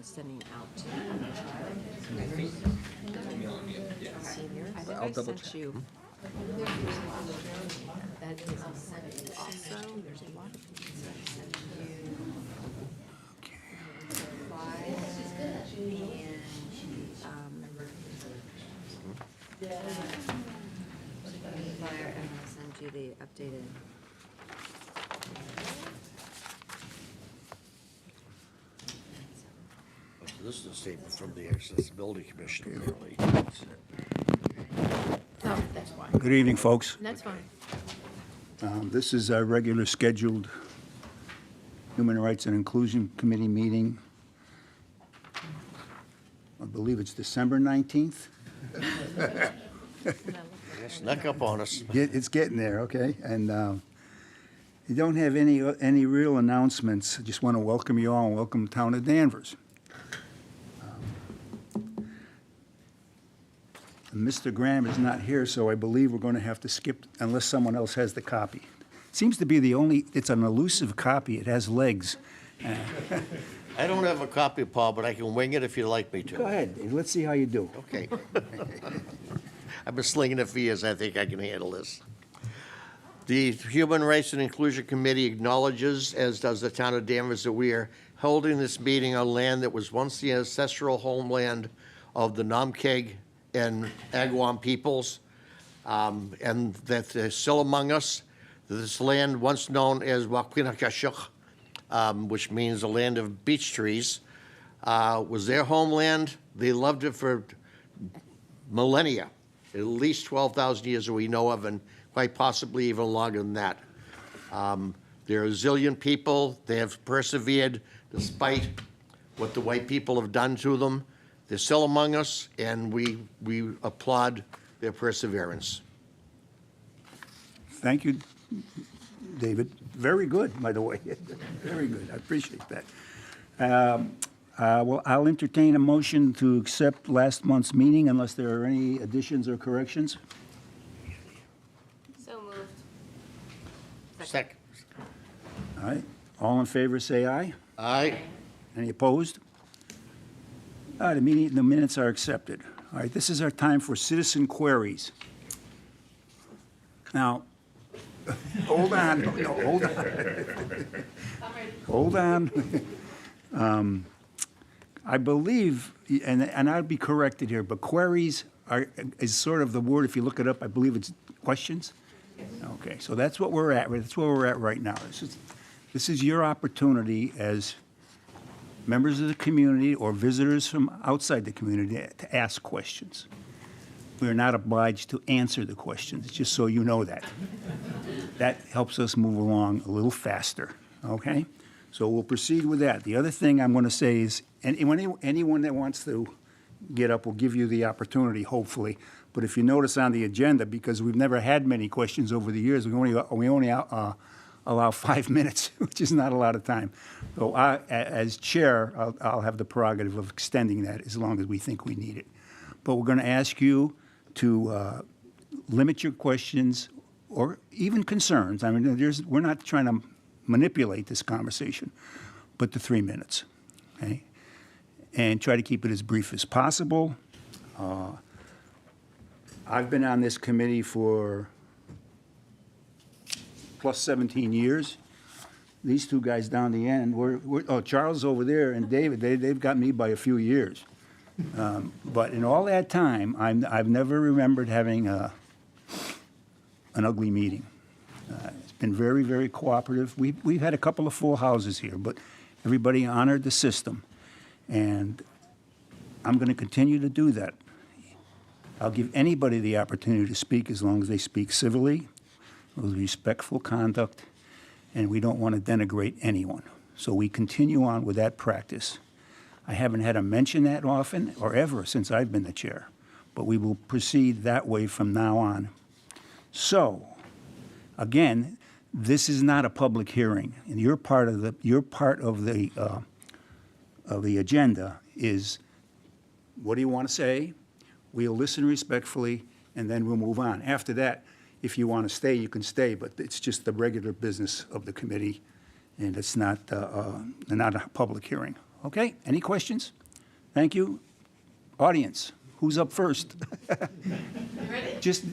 sending out to seniors. I think I'll I double sent check. you. That is also, there's a lot of things that I sent you. Flyer, and I'll send you the updated. This is a statement from the Accessibility Commission, apparently. Oh, that's fine. Good evening, folks. That's fine. This is our regular scheduled Human Rights and Inclusion Committee meeting. I believe it's December 19th. Snuck up on us. It's getting there, okay? And you don't have any real announcements. I just want to welcome you all and welcome the town of Danvers. Mr. Graham is not here, so I believe we're going to have to skip unless someone else has the copy. Seems to be the only, it's an elusive copy. It has legs. I don't have a copy, Paul, but I can wing it if you'd like me to. Go ahead. Let's see how you do. Okay. I've been slinging it for years. I think I can handle this. The Human Rights and Inclusion Committee acknowledges, as does the town of Danvers, that we are holding this meeting on land that was once the ancestral homeland of the Namkeg and Agawam peoples, and that they're still among us. This land, once known as Wakwinakashuk, which means the land of beech trees, was their homeland. They loved it for millennia, at least 12,000 years that we know of, and quite possibly even longer than that. They're a resilient people. They have persevered despite what the white people have done to them. They're still among us, and we applaud their perseverance. Thank you, David. Very good, by the way. Very good. I appreciate that. Well, I'll entertain a motion to accept last month's meeting unless there are any additions or corrections. So moved. Second. All right. All in favor, say aye. Aye. Any opposed? The minutes are accepted. All right, this is our time for citizen queries. Now, hold on, no, hold on. Hold on. I believe, and I'll be corrected here, but queries is sort of the word, if you look it up, I believe it's questions? Okay, so that's what we're at, that's where we're at right now. This is your opportunity as members of the community or visitors from outside the community to ask questions. We are not obliged to answer the questions, just so you know that. That helps us move along a little faster, okay? So we'll proceed with that. The other thing I'm going to say is, anyone that wants to get up will give you the opportunity, hopefully. But if you notice on the agenda, because we've never had many questions over the years, we only allow 5 minutes, which is not a lot of time. So as chair, I'll have the prerogative of extending that as long as we think we need it. But we're going to ask you to limit your questions or even concerns. I mean, we're not trying to manipulate this conversation, but to 3 minutes, okay? And try to keep it as brief as possible. I've been on this committee for plus 17 years. These two guys down the end, Charles over there and David, they've got me by a few years. But in all that time, I've never remembered having an ugly meeting. It's been very, very cooperative. We've had a couple of full houses here, but everybody honored the system. And I'm going to continue to do that. I'll give anybody the opportunity to speak as long as they speak civilly, with respectful conduct, and we don't want to denigrate anyone. So we continue on with that practice. I haven't had to mention that often or ever since I've been the chair, but we will proceed that way from now on. So, again, this is not a public hearing, and your part of the agenda is, what do you want to say? We'll listen respectfully, and then we'll move on. After that, if you want to stay, you can stay, but it's just the regular business of the committee, and it's not a public hearing, Okay, any questions? Thank you. Audience, who's up first? Just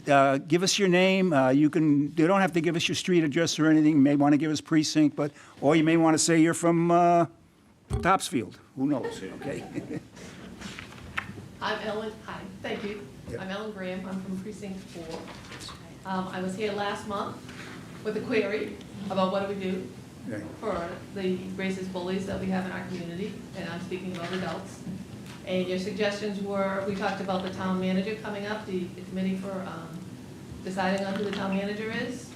give us your name. You don't have to give us your street address or anything. You may want to give us precinct, or you may want to say you're from Topsfield. Who knows, okay? I'm Ellen, hi, thank you. Yep. I'm Ellen Graham, I'm from precinct 4. I was here last month with a query about what do we do Okay. for the racist bullies that we have in our community, and I'm speaking about adults. And your suggestions were, we talked about the town manager coming up, the committee for deciding on who the town manager is.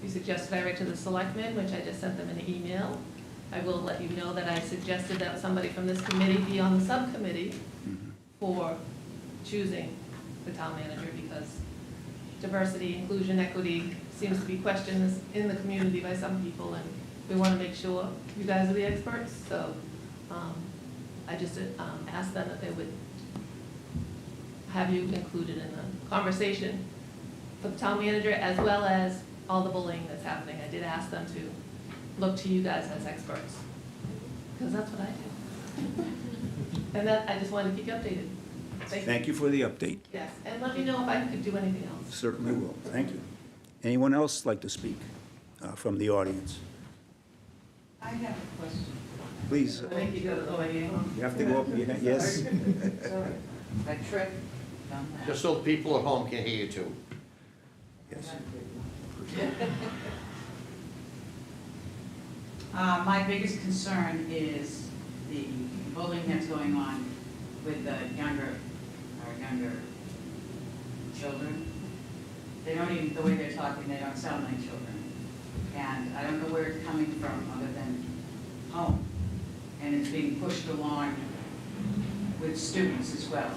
You suggested I write to the selectmen, which I just sent them an email. I will let you know that I suggested that somebody from this committee be on the subcommittee for choosing the town manager, because diversity, inclusion, equity seems to be questioned in the community by some people, and we want to make sure you guys are the experts. So I just asked them that they would have you included in the conversation for the town manager, as well as all the bullying that's happening. I did ask them to look to you guys as experts, because that's what I do. And that, I just wanted to keep you updated. Thank you for the update. Yes, and let me know if I could do anything else. Certainly will. Thank you. Anyone else like to speak from the audience? I have a question. Please, I think you go to the OAA. you have to go up. Yes? Sorry. A trick done that. Just so people at home can hear you too. Yes. My biggest concern is the bullying that's going on with the younger children. They don't even, the way they're talking, they don't sound like children. And I don't know where it's coming from other than home. And it's being pushed along with students as well.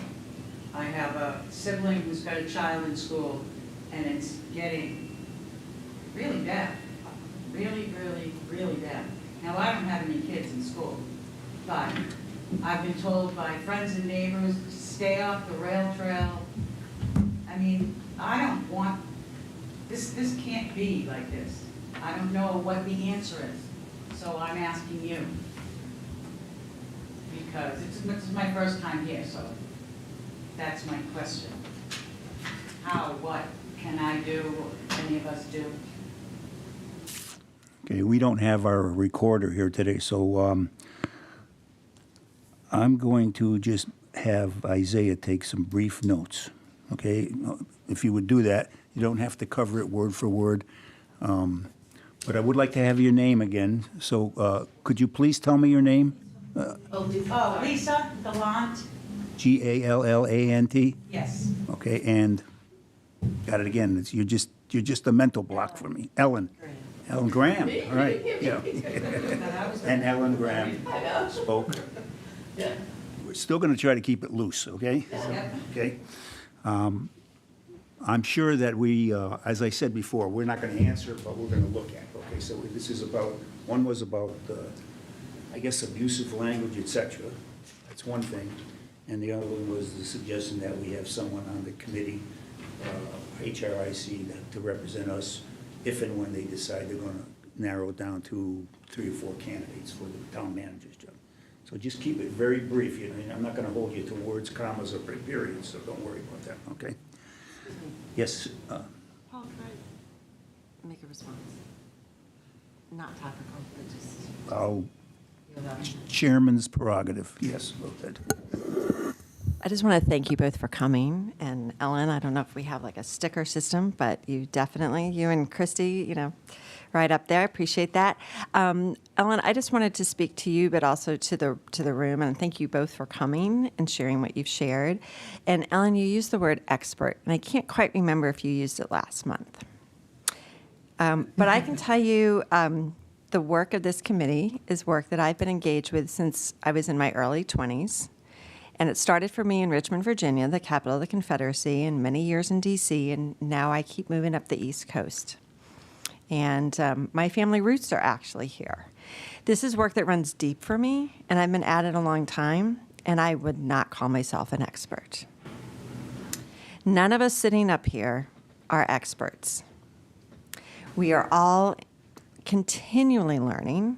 I have a sibling who's got a child in school, and it's getting really bad. Really, really, really bad. Now, I don't have any kids in school, but I've been told by friends and neighbors to stay off the rail trail. I mean, I don't want, this can't be like this. I don't know what the answer is, so I'm asking you. Because this is my first time here, so that's my question. How, what can I do, or any of us do? Okay, we don't have our recorder here today, so I'm going to just have Isaiah take some brief notes, okay? If you would do that, you don't have to cover it word for word. But I would like to have your name again, so could you please tell me your name? Oh, Lisa Gallant? Gallant? Yes. Okay, and, got it again, you're just a mental block for me. Ellen Graham, all right, yeah. And Ellen Graham spoke. Yeah. We're still going to try to keep it loose, okay? Okay? I'm sure that we, as I said before, we're not going to answer, but we're going to look at it, okay? So this is about, one was about, I guess, abusive language, et cetera. That's one thing. And the other one was the suggestion that we have someone on the committee, HRIC, to represent us if and when they decide they're going to narrow it down to 3 or 4 candidates for the town manager's job. So just keep it very brief. You know, I'm not going to hold you to words, commas, or periods, so don't worry about that, okay? Yes? Paul, can I make a response? Not topical, but just. Oh, chairman's prerogative, yes, about that. I just want to thank you both for coming. And Ellen, I don't know if we have like a sticker system, but you definitely, you and Christy, right up there. Appreciate that. Ellen, I just wanted to speak to you, but also to the room, and thank you both for coming and sharing what you've shared. And Ellen, you used the word expert, and I can't quite remember if you used it last month. But I can tell you, the work of this committee is work that I've been engaged with since I was in my early 20s. And it started for me in Richmond, Virginia, the capital of the Confederacy, and many years in D.C., and now I keep moving up the East Coast. And my family roots are actually here. This is work that runs deep for me, and I've been at it a long time, and I would not call myself an expert. None of us sitting up here are experts. We are all continually learning.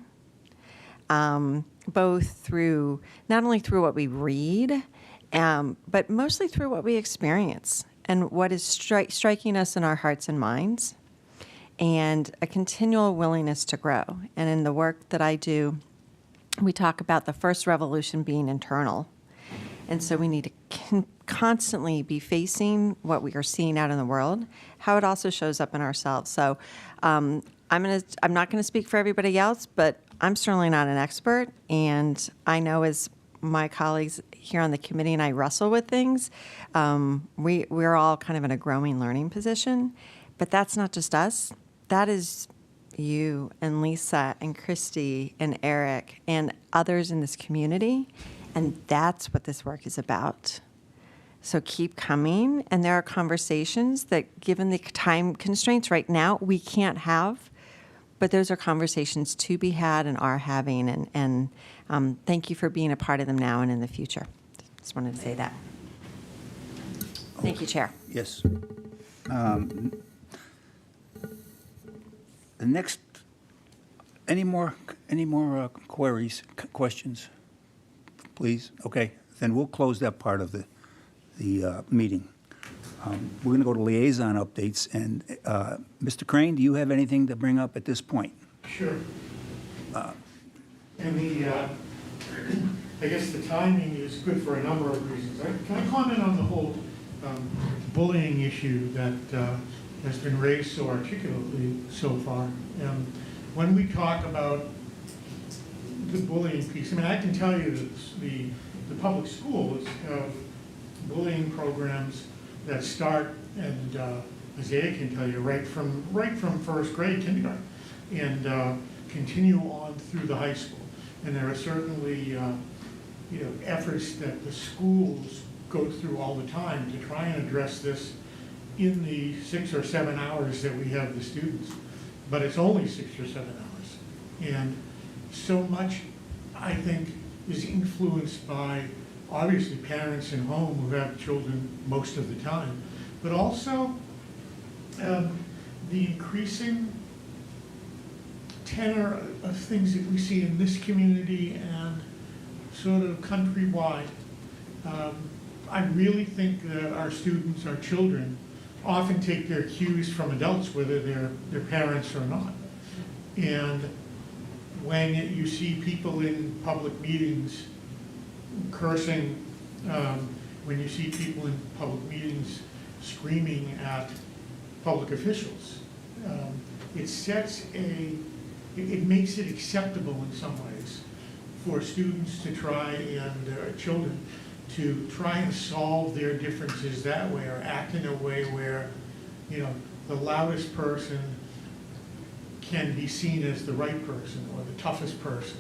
both through, not only through what we read, but mostly through what we experience and what is striking us in our hearts and minds, and a continual willingness to grow. And in the work that I do, we talk about the first revolution being internal. And so we need to constantly be facing what we are seeing out in the world, how it also shows up in ourselves. So I'm not going to speak for everybody else, but I'm certainly not an expert. And I know as my colleagues here on the committee and I wrestle with things, we're all kind of in a growing learning position. But that's not just us. That is you and Lisa and Christy and Eric and others in this community. And that's what this work is about. So keep coming. And there are conversations that, given the time constraints right now, we can't have. But those are conversations to be had and are having. And thank you for being a part of them now and in the future. Just wanted to say that. Thank you, Chair. Yes. The next, any more queries, questions? Please? Okay, then we'll close that part of the meeting. We're going to go to liaison updates, and Mr. Crane, do you have anything to bring up at this point? Sure. And I guess the timing is good for a number of reasons. Can I comment on the whole bullying issue that has been raised so articulately so far? When we talk about the bullying piece, I mean, I can tell you that the public schools have bullying programs that start, and Isaiah can tell you, right from first grade, kindergarten, and continue on through the high school. And there are certainly efforts that the schools go through all the time to try and address this in the 6 or 7 hours that we have the students. But it's only 6 or 7 hours. And so much, I think, is influenced by, obviously, parents in home who have children most of the time, but also the increasing tenor of things that we see in this community and sort of countrywide. I really think that our students, our children, often take their cues from adults, whether they're their parents or not. And when you see people in public meetings cursing, when you see people in public meetings screaming at public officials, it makes it acceptable in some ways for students to try and children to try and solve their differences that way, or act in a way where, the loudest person can be seen as the right person or the toughest person.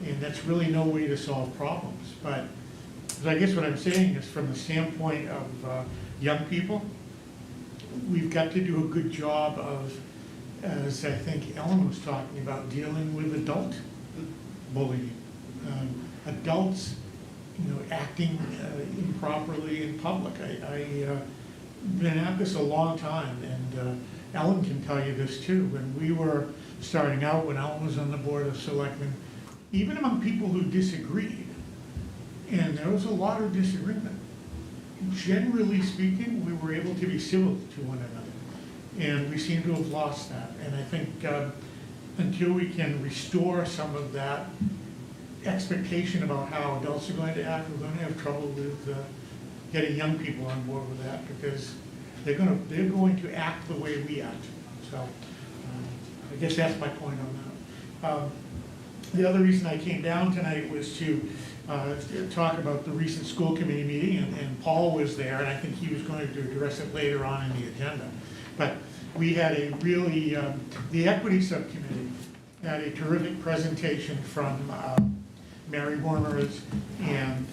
And that's really no way to solve problems. But I guess what I'm saying is, from the standpoint of young people, we've got to do a good job of, as I think Ellen was talking about, dealing with adult bullying. Adults, acting improperly in public. I've been at this a long time, and Ellen can tell you this too. When we were starting out, when Ellen was on the Board of Selectmen, even among people who disagreed, and there was a lot of disagreement, generally speaking, we were able to be civil to one another. And we seem to have lost that. And I think until we can restore some of that expectation about how adults are going to act, we're going to have trouble with getting young people on board with that, because they're going to act the way we act. So I guess that's my point on that. The other reason I came down tonight was to talk about the recent school committee meeting, and Paul was there, and I think he was going to address it later on in the agenda. But we had a really, the equity subcommittee had a terrific presentation from Mary Wormers and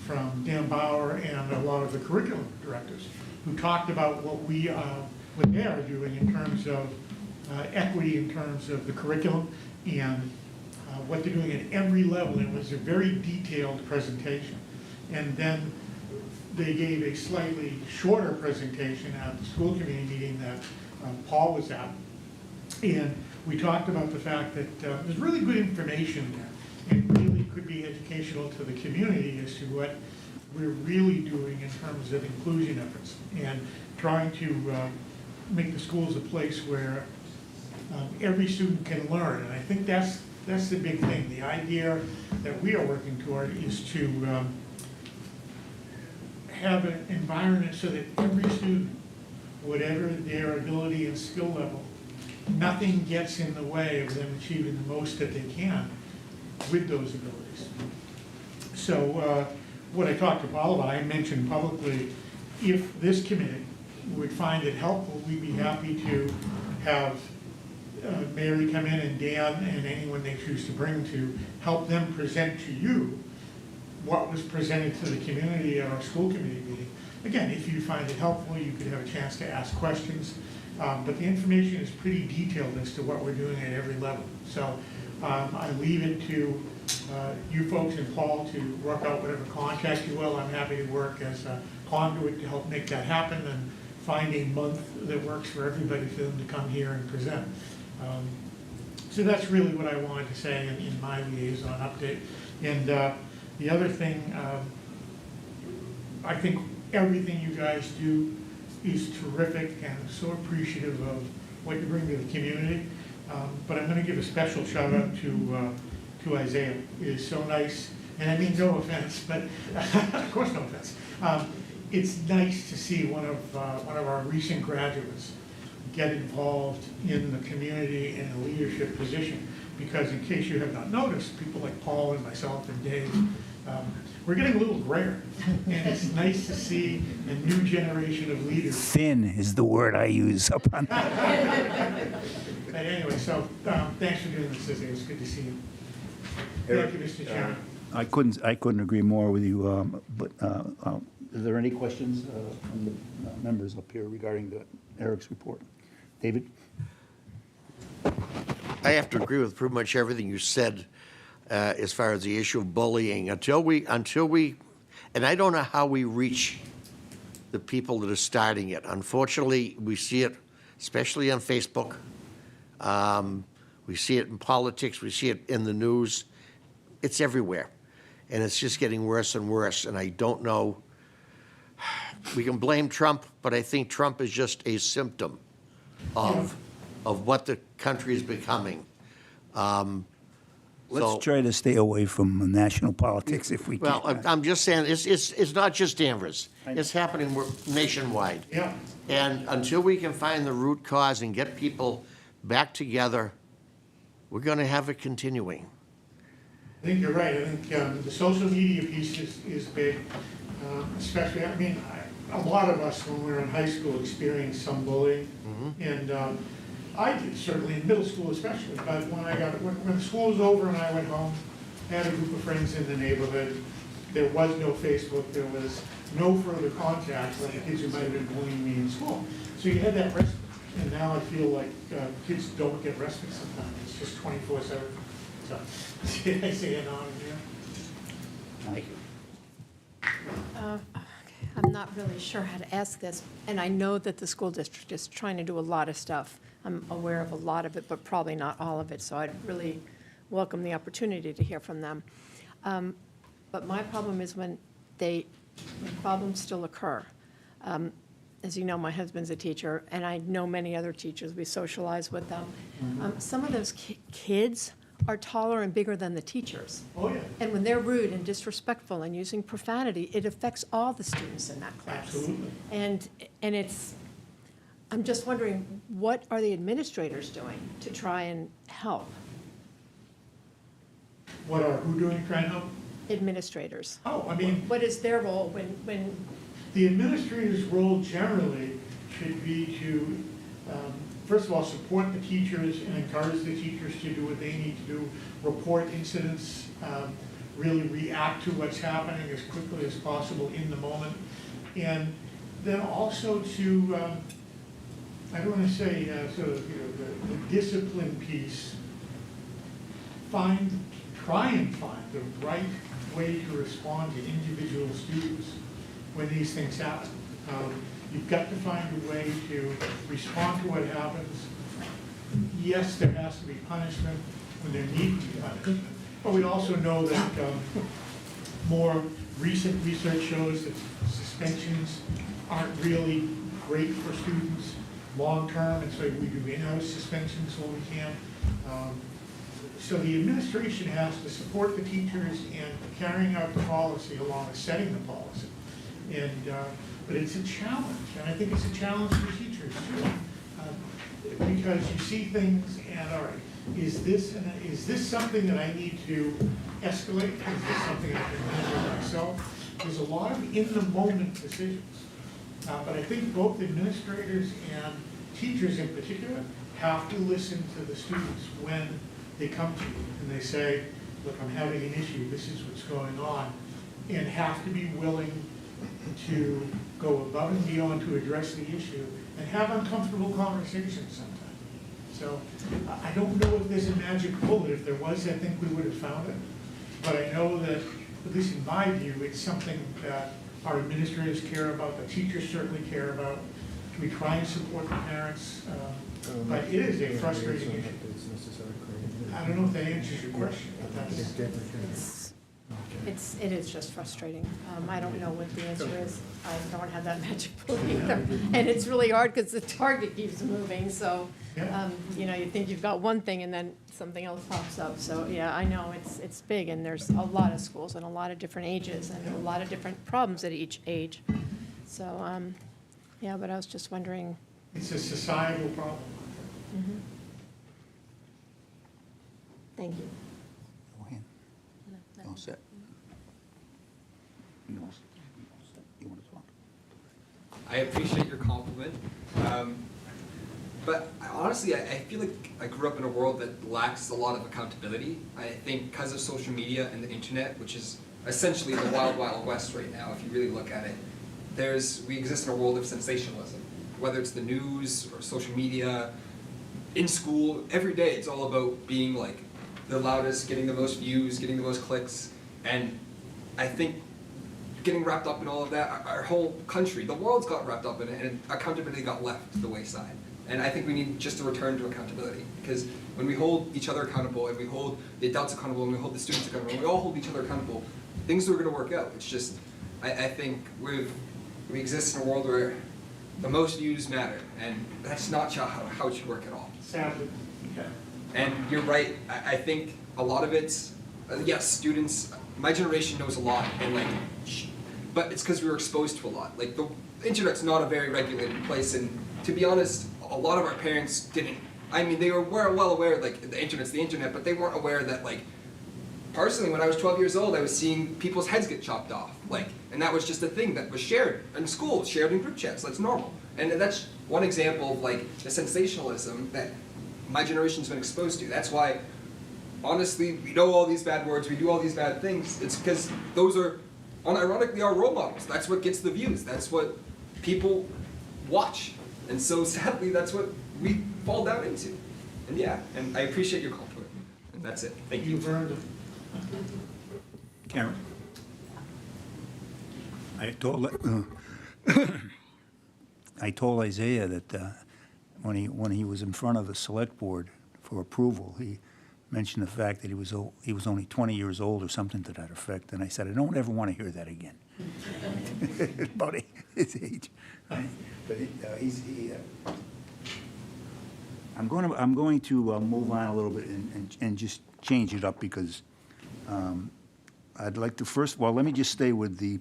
from Dan Bauer and a lot of the curriculum directors, who talked about what they are doing in terms of equity, in terms of the curriculum, and what they're doing at every level. It was a very detailed presentation. And then they gave a slightly shorter presentation at the school committee meeting that Paul was at. And we talked about the fact that there's really good information there. and really could be educational to the community as to what we're really doing in terms of inclusion efforts and trying to make the schools a place where every student can learn. And I think that's the big thing. The idea that we are working toward is to have an environment so that every student, whatever their ability and skill level, nothing gets in the way of them achieving the most that they can with those abilities. So what I talked to Paul about, I mentioned publicly, if this committee would find it helpful, we'd be happy to have Mary come in and Dan and anyone they choose to bring to help them present to you what was presented to the community at our school committee meeting. Again, if you find it helpful, you could have a chance to ask questions, but the information is pretty detailed as to what we're doing at every level. So I leave it to you folks and Paul to work out whatever contact you will. I'm happy to work as a conduit to help make that happen and find a month that works for everybody for them to come here and present. So that's really what I wanted to say in my liaison update. And the other thing, I think everything you guys do is terrific, and I'm so appreciative of what you bring to the community. But I'm going to give a special shout out to Isaiah. It is so nice, and I mean no offense, but of course no offense. It's nice to see one of our recent graduates get involved in the community in a leadership position, because in case you have not noticed, people like Paul and myself and Dave, we're getting a little grayer, and it's nice to see a new generation of leaders. Thin is the word I use up on that. But anyway, so thanks for doing this, Isaiah. It's good to see you. Thank you, Mr. Chairman. I couldn't agree more with you, but is there any questions from the members up here regarding Eric's report? David? I have to agree with pretty much everything you said as far as the issue of bullying. Until we, and I don't know how we reach the people that are starting it. Unfortunately, we see it, especially on Facebook. We see it in politics. We see it in the news. It's everywhere. And it's just getting worse and worse. And I don't know. We can blame Trump, but I think Trump is just a symptom of what the country is becoming. Let's try to stay away from national politics if we can. Well, I'm just saying, it's not just Danvers. It's happening nationwide. Yeah. And until we can find the root cause and get people back together, we're going to have it continuing. I think you're right. I think the social media piece is big, especially, I mean, a lot of us, when we were in high school, experienced some bullying. And I did, certainly in middle school especially, but when school was over and I went home, I had a group of friends in the neighborhood. There was no Facebook, there was no further contact with the kids who might have been bullying me in school. So you had that respite, and now I feel like kids don't get respite sometimes. It's just 24/7. So, I say it on here. Thank you. I'm not really sure how to ask this, and I know that the school district is trying to do a lot of stuff. I'm aware of a lot of it, but probably not all of it, so I'd really welcome the opportunity to hear from them. But my problem is when problems still occur. As you know, my husband's a teacher, and I know many other teachers. We socialize with them. Some of those kids are taller and bigger than the teachers. Oh, yeah. And when they're rude and disrespectful and using profanity, it affects all the students in that class. Absolutely. And I'm just wondering, what are the administrators doing to try and help? What are who doing trying to help? Administrators. Oh, I mean, What is their role when the administrator's role generally should be to, first of all, support the teachers and encourage the teachers to do what they need to do, report incidents, really react to what's happening as quickly as possible in the moment. And then also to, I don't want to say sort of, the discipline piece, try and find the right way to respond to individual students when these things happen. You've got to find a way to respond to what happens. Yes, there has to be punishment when there needs to be punishment, But we also know that more recent research shows that suspensions aren't really great for students long-term, and so we do in-house suspensions when we can. So the administration has to support the teachers in carrying out the policy along with setting the policy. And, but it's a challenge, and I think it's a challenge for teachers too. Because you see things and, all right, is this something that I need to escalate? Is this something I can handle myself? There's a lot of in-the-moment decisions. But I think both administrators and teachers in particular have to listen to the students when they come to you and they say, look, I'm having an issue, this is what's going on, and have to be willing to go above and beyond to address the issue and have uncomfortable conversations sometimes. So I don't know if there's a magic bullet. If there was, I think we would have found it. But I know that, at least in my view, it's something that our administrators care about, the teachers certainly care about. We try and support the parents, but it is a frustrating issue. I don't know if that answers your question, but that's... It is just frustrating. I don't know what the answer is. I don't have that magic bullet either. And it's really hard because the target keeps moving, so, you know, you think you've got one thing and then something else pops up. So, yeah, I know it's big, and there's a lot of schools and a lot of different ages and a lot of different problems at each age. So, yeah, but I was just wondering. It's a societal problem. Mhm. Thank you. All set. You all set? You want to talk? I appreciate your compliment. But honestly, I feel like I grew up in a world that lacks a lot of accountability. I think because of social media and the internet, which is essentially the wild, wild west right now, if you really look at it, we exist in a world of sensationalism. Whether it's the news or social media, in school, every day it's all about being like the loudest, getting the most views, getting the most clicks. And I think getting wrapped up in all of that, our whole country, the world's got wrapped up in it, and accountability got left to the wayside. And I think we need just to return to accountability, because when we hold each other accountable, and we hold the adults accountable, and we hold the students accountable, and we all hold each other accountable, things are going to work out. It's just, I think we exist in a world where the most views matter, and that's not how it should work at all. Sadly, yeah. And you're right, I think a lot of it's, yes, students, my generation knows a lot, and like, but it's because we were exposed to a lot. Like, the internet's not a very regulated place, and to be honest, a lot of our parents didn't, I mean, they were well aware, like, the internet's the internet, but they weren't aware that, like, personally, when I was 12 years old, I was seeing people's heads get chopped off, like, and that was just a thing that was shared in school, shared in group chats, that's normal. And that's one example of, like, the sensationalism that my generation's been exposed to. That's why, honestly, we know all these bad words, we do all these bad things. It's because those are, unironically, our role models. That's what gets the views. That's what people watch. And so, sadly, that's what we fall down into. And yeah, and I appreciate your compliment. And that's it. Thank you. You've earned it. Karen? I told Isaiah that when he was in front of the select board for approval, he mentioned the fact that he was only 20 years old or something to that effect, and I said, I don't ever want to hear that again about his age. Right? But I'm going to move on a little bit and just change it up, because I'd like to first, well, let me just stay with the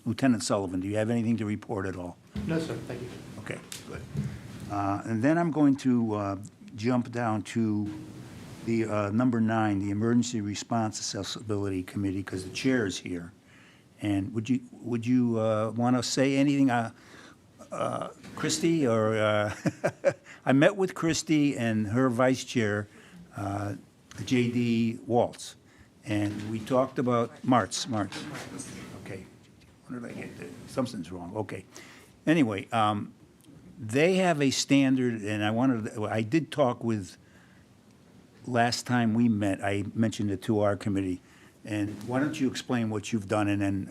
Lieutenant Sullivan. Do you have anything to report at all? No, sir, thank you. Okay, good. And then I'm going to jump down to the number 9, the Emergency Response Accessibility Committee, because the chair is here. And would you want to say anything, Christy? Or I met with Christy and her vice chair, J.D. Waltz, and we talked about Martz. Okay, what did I get there? Something's wrong. Okay. Anyway, they have a standard, and I did talk with, last time we met, I mentioned it to our committee, and why don't you explain what you've done, and then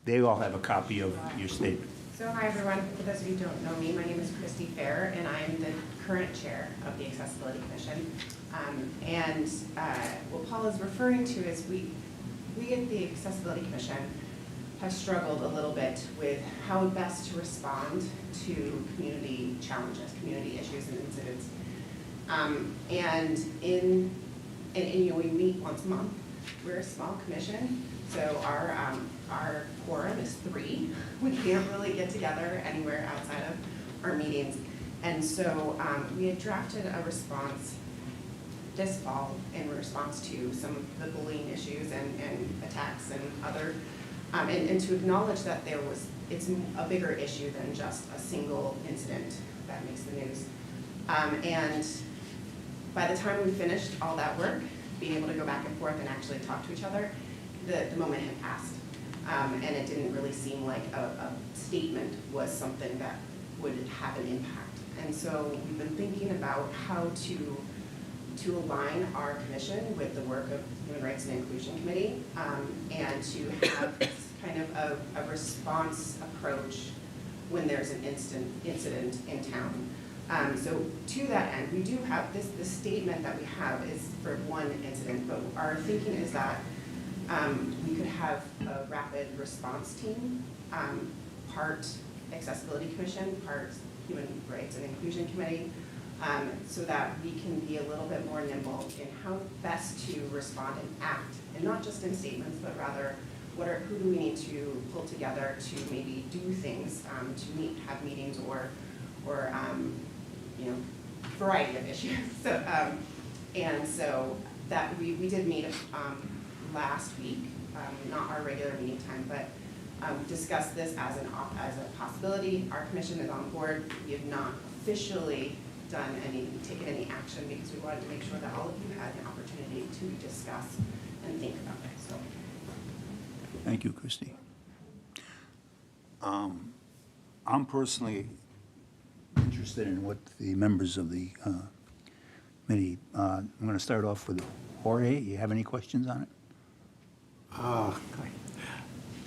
they all have a copy of your statement. So hi everyone, for those of you who don't know me, my name is Christy Fair, and I'm the current chair of the Accessibility Commission. And we'll pause Paul is referring to is we at the Accessibility Commission have struggled a little bit with how best to respond to community challenges, community issues and incidents. And we meet once a month. We're a small commission, so our quorum is 3. We can't really get together anywhere outside of our meetings. And so we had drafted a response this fall in response to some of the bullying issues and attacks and other, and to acknowledge that it's a bigger issue than just a single incident that makes the news. And by the time we finished all that work, being able to go back and forth and actually talk to each other, the moment had passed. And it didn't really seem like a statement was something that would have an impact. And so we've been thinking about how to align our commission with the work of Human Rights and Inclusion Committee, and to have kind of a response approach when there's an incident in town. So to that end, we do have the statement that we have is for one incident, but our thinking is that we could have a rapid response team, part Accessibility Commission, part Human Rights and Inclusion Committee, so that we can be a little bit more nimble in how best to respond and act, and not just in statements, but rather who do we need to pull together to maybe do things, to have meetings or variety of issues. So, and so that we did meet last week, not our regular meeting time, but discussed this as a possibility. Our commission is on board. We have not officially taken any action because we wanted to make sure that all of you had an opportunity to discuss and think about it. So. Thank you, Christy. I'm personally interested in what the members of the committee, I'm going to start off with Jorge. You have any questions on it?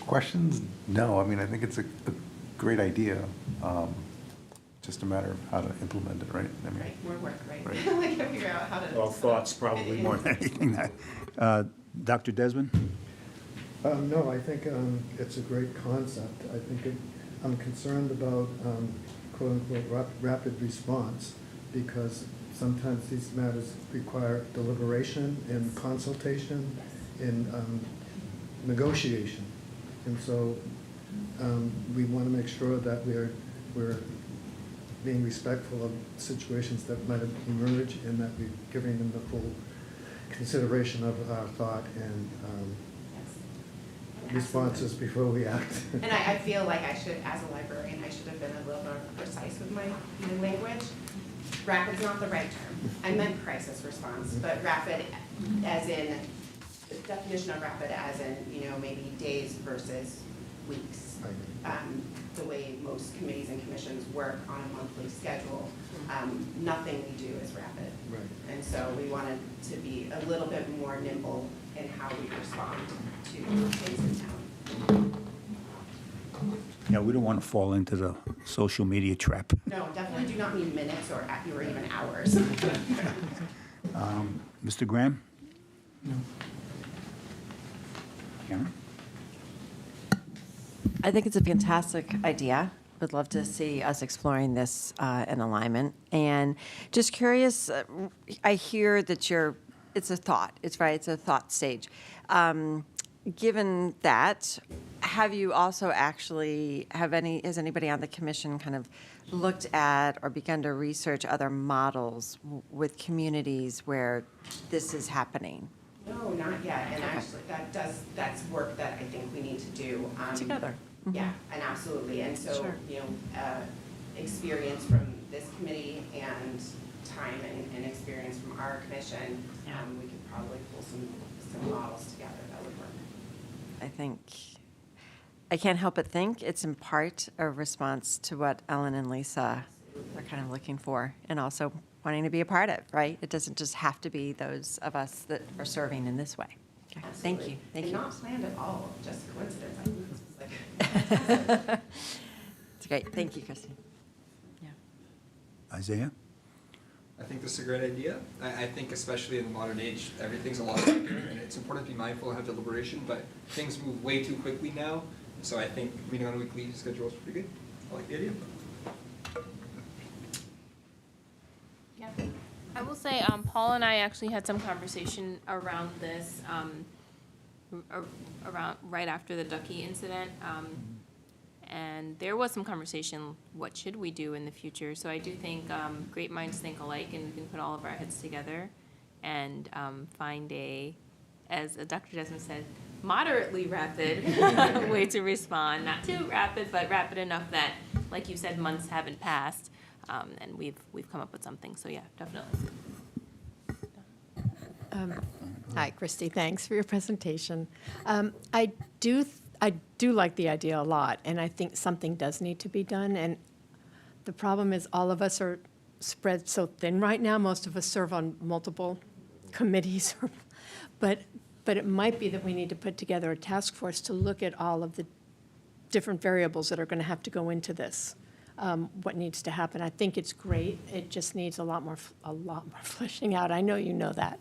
Questions? No, I mean, I think it's a great idea. Just a matter of how to implement it, right? I mean, Right, more work, right? Right. Like figure out how to. Well, thoughts probably more than anything. Dr. Desmond? No, I think it's a great concept. I think I'm concerned about quote-unquote rapid response, because sometimes these matters require deliberation and consultation and negotiation. And so we want to make sure that we're being respectful of situations that might emerge, and that we're giving them the full consideration of our thought and responses before we act. And I feel like I should, as a librarian, I should have been a little more precise with my language. Rapid's not the right term. I meant crisis response, but rapid as in, the definition of rapid as in, maybe days versus weeks. The way most committees and commissions work on a monthly schedule, nothing we do is rapid. Right. And so we wanted to be a little bit more nimble in how we respond to things in town. Yeah, we don't want to fall into the social media trap. No, definitely do not mean minutes or even hours. Mr. Graham? No. Karen? I think it's a fantastic idea. Would love to see us exploring this in alignment. And just curious, I hear that it's a thought. It's a thought stage. Given that, have you also actually, has anybody on the commission kind of looked at or begun to research other models with communities where this is happening? No, not yet. And actually, that's work that I think we need to do. Together. Yeah, and absolutely. And so, Sure. Experience from this committee and time and experience from our commission, Yeah. we could probably pull some models together that would work. I can't help but think it's in part a response to what Ellen and Lisa are kind of looking for, and also wanting to be a part of, right? It doesn't just have to be those of us that are serving in this way. Okay. Thank you. And Thank you. not planned at all, just coincidence. I think this was like. It's great. Thank you, Christine. Yeah. Isaiah? I think this is a great idea. I think especially in the modern age, everything's a lot quicker, and it's important to be mindful and have deliberation, but things move way too quickly now. So I think meeting on a weekly schedule is pretty good. I like the idea. Yeah. I will say, Paul and I actually had some conversation around this, around right after the Ducky incident. And there was some conversation, what should we do in the future? So I do think great minds think alike, and we can put all of our heads together and find as Dr. Desmond said, moderately rapid way to respond. Not too rapid, but rapid enough that, like you said, months haven't passed, and we've come up with something. So yeah, definitely. Hi, Christy, thanks for your presentation. I do like the idea a lot, and I think something does need to be done. And the problem is all of us are spread so thin right now. Most of us serve on multiple committees. But it might be that we need to put together a task force to look at all of the different variables that are going to have to go into this, what needs to happen. I think it's great. It just needs a lot more fleshing out. I know you know that.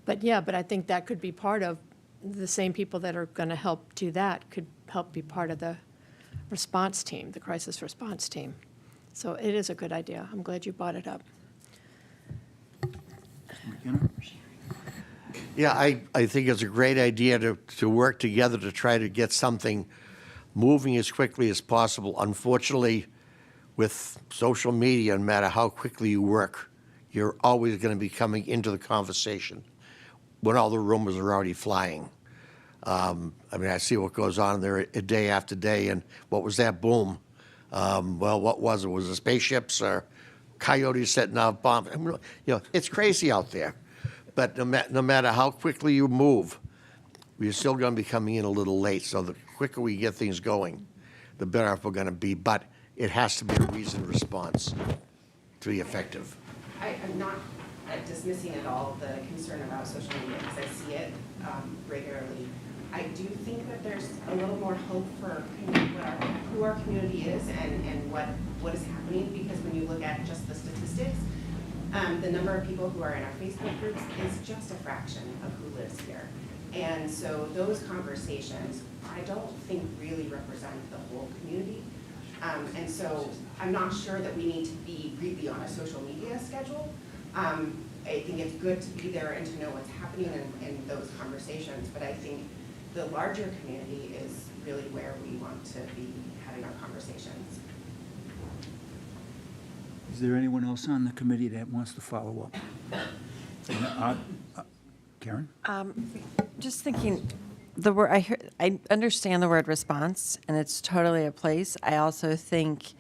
But I think that could be part of the same people that are going to help do that could help be part of the response team, the crisis response team. So it is a good idea. I'm glad you brought it up. McKenna? Yeah, I think it's a great idea to work together to try to get something moving as quickly as possible. Unfortunately, with social media, no matter how quickly you work, you're always going to be coming into the conversation when all the rumors are already flying. I mean, I see what goes on there day after day, and what was that boom? Well, what was it? Was it spaceships or coyotes setting off bombs? I mean, it's crazy out there. But no matter how quickly you move, we're still going to be coming in a little late. So the quicker we get things going, the better off we're going to be. But it has to be a reasoned response to be effective. I'm not dismissing at all the concern about social media, because I see it regularly. I do think that there's a little more hope for who our community is and what is happening, because when you look at just the statistics, the number of people who are in our Facebook groups is just a fraction of who lives here. And so those conversations, I don't think really represent the whole community. And so I'm not sure that we need to be really on a social media schedule. I think it's good to be there and to know what's happening in those conversations, but I think the larger community is really where we want to be having our conversations. Is there anyone else on the committee that wants to follow up? Karen? Just thinking, the word I understand the word response, and it's totally a place. I also think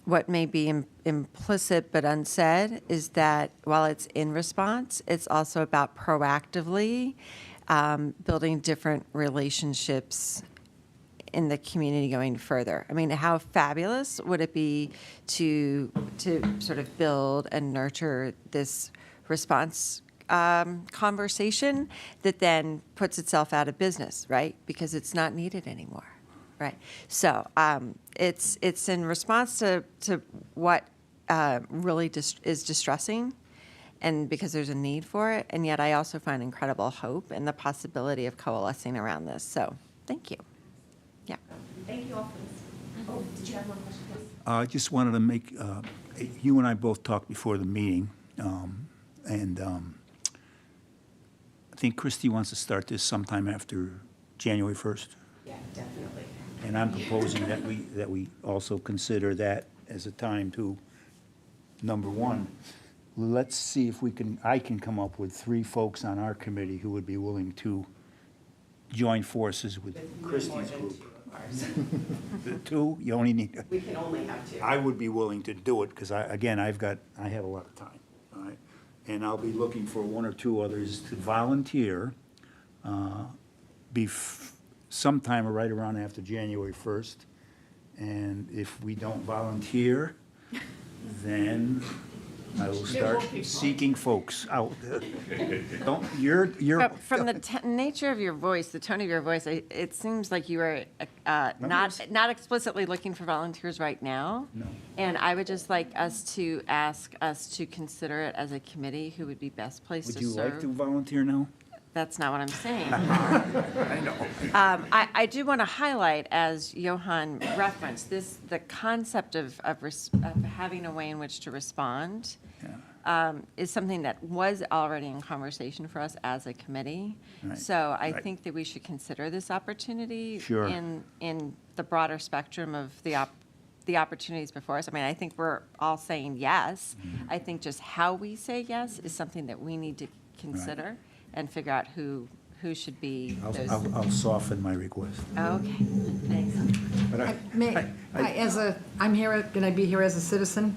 what may be implicit but unsaid is that while it's in response, it's also about proactively building different relationships in the community going further. I mean, how fabulous would it be to sort of build and nurture this response conversation that then puts itself out of business, right? Because it's not needed anymore, right? So it's in response to what really is distressing, and because there's a need for it, and yet I also find incredible hope in the possibility of coalescing around this. So thank you. Yeah. Thank you all for this. Oh, did you have one question, please? I just wanted to make, you and I both talked before the meeting, and I think Christy wants to start this sometime after January 1st. Yeah, definitely. And I'm proposing that we also consider that as a time to, number one, let's see if I can come up with 3 folks on our committee who would be willing to join forces with Christie's group. The 2, you only need. We can only have 2. I would be willing to do it, because I have a lot of time, all right? And I'll be looking for 1 or 2 others to volunteer, sometime right around after January 1st. And if we don't volunteer, then I will start seeking folks out. Don't, you're, From the nature of your voice, the tone of your voice, it seems like you are not explicitly looking for volunteers right now. No. And I would just like us to ask us to consider it as a committee who would be best placed would to you serve. like to volunteer now? That's not what I'm saying. I know. I do want to highlight, as Johan referenced, the concept of having a way in which to respond is something that was already in conversation for us as a committee. Right. So I Right. think that we should consider this opportunity Sure. in the broader spectrum of the opportunities before us. I mean, I think we're all saying yes. I think just how we say yes is something that we need to consider and figure out who should be those. I'll soften my request. Okay, thanks. But I'm here, can I be here as a citizen?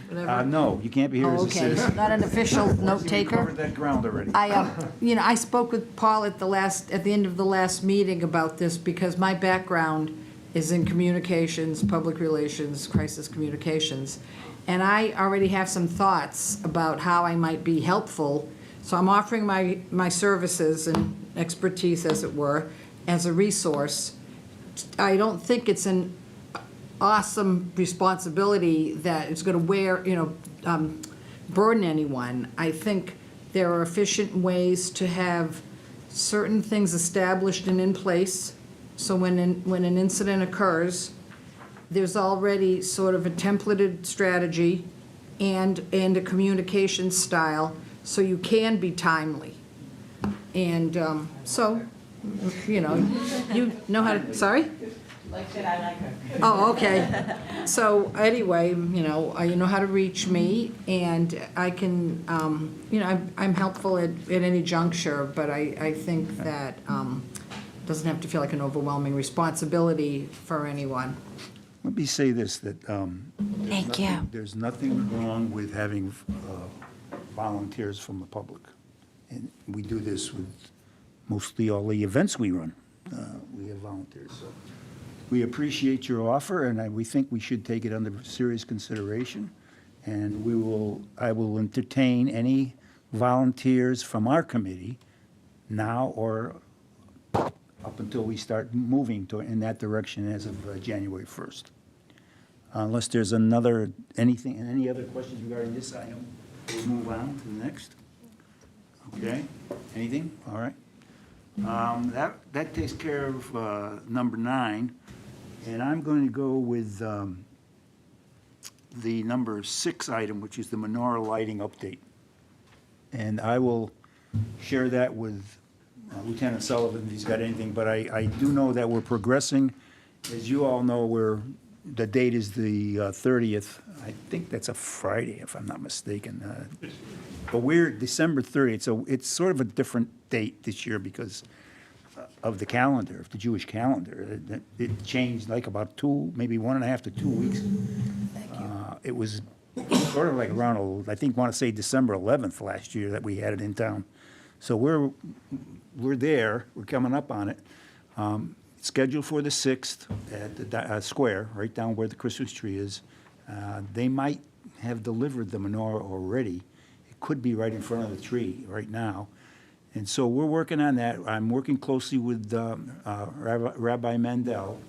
Whatever. no, you can't be here as a Okay, citizen. not an official note We taker? covered that ground already. I spoke with Paul at the end of the last meeting about this because my background is in communications, public relations, crisis communications. And I already have some thoughts about how I might be helpful. So I'm offering my services and expertise, as it were, as a resource. I don't think it's an awesome responsibility that it's going to burden anyone. I think there are efficient ways to have certain things established and in place, so when an incident occurs, there's already sort of a templated strategy and a communication style, so you can be timely. And so, you know how to, sorry? Like that, I like her. Oh, okay. So anyway, you know how to reach me, and I can, I'm helpful at any juncture, but I think that it doesn't have to feel like an overwhelming responsibility for anyone. Let me say this, that Thank you. there's nothing wrong with having volunteers from the public. And we do this with mostly all the events we run. We have volunteers. So we appreciate your offer, and we think we should take it under serious consideration. And I will entertain any volunteers from our committee now or up until we start moving in that direction as of January 1st. Unless there's any other questions regarding this item, we'll move on to the next. Okay, anything? All right. That takes care of number 9, and I'm going to go with the number 6 item, which is the menorah lighting update. And I will share that with Lieutenant Sullivan if he's got anything, but I do know that we're progressing. As you all know, the date is the 30th. I think that's a Friday, if I'm not mistaken. But we're December 30th, so it's sort of a different date this year because of the calendar, of the Jewish calendar. It changed like about 1.5 to 2 weeks. Thank you. It was sort of like around, want to say December 11th last year that we had it in town. So we're there, we're coming up on it. It's scheduled for the 6th at the square, right down where the Christmas tree is. They might have delivered the menorah already. It could be right in front of the tree right now. And so we're working on that. I'm working closely with Rabbi Mandel,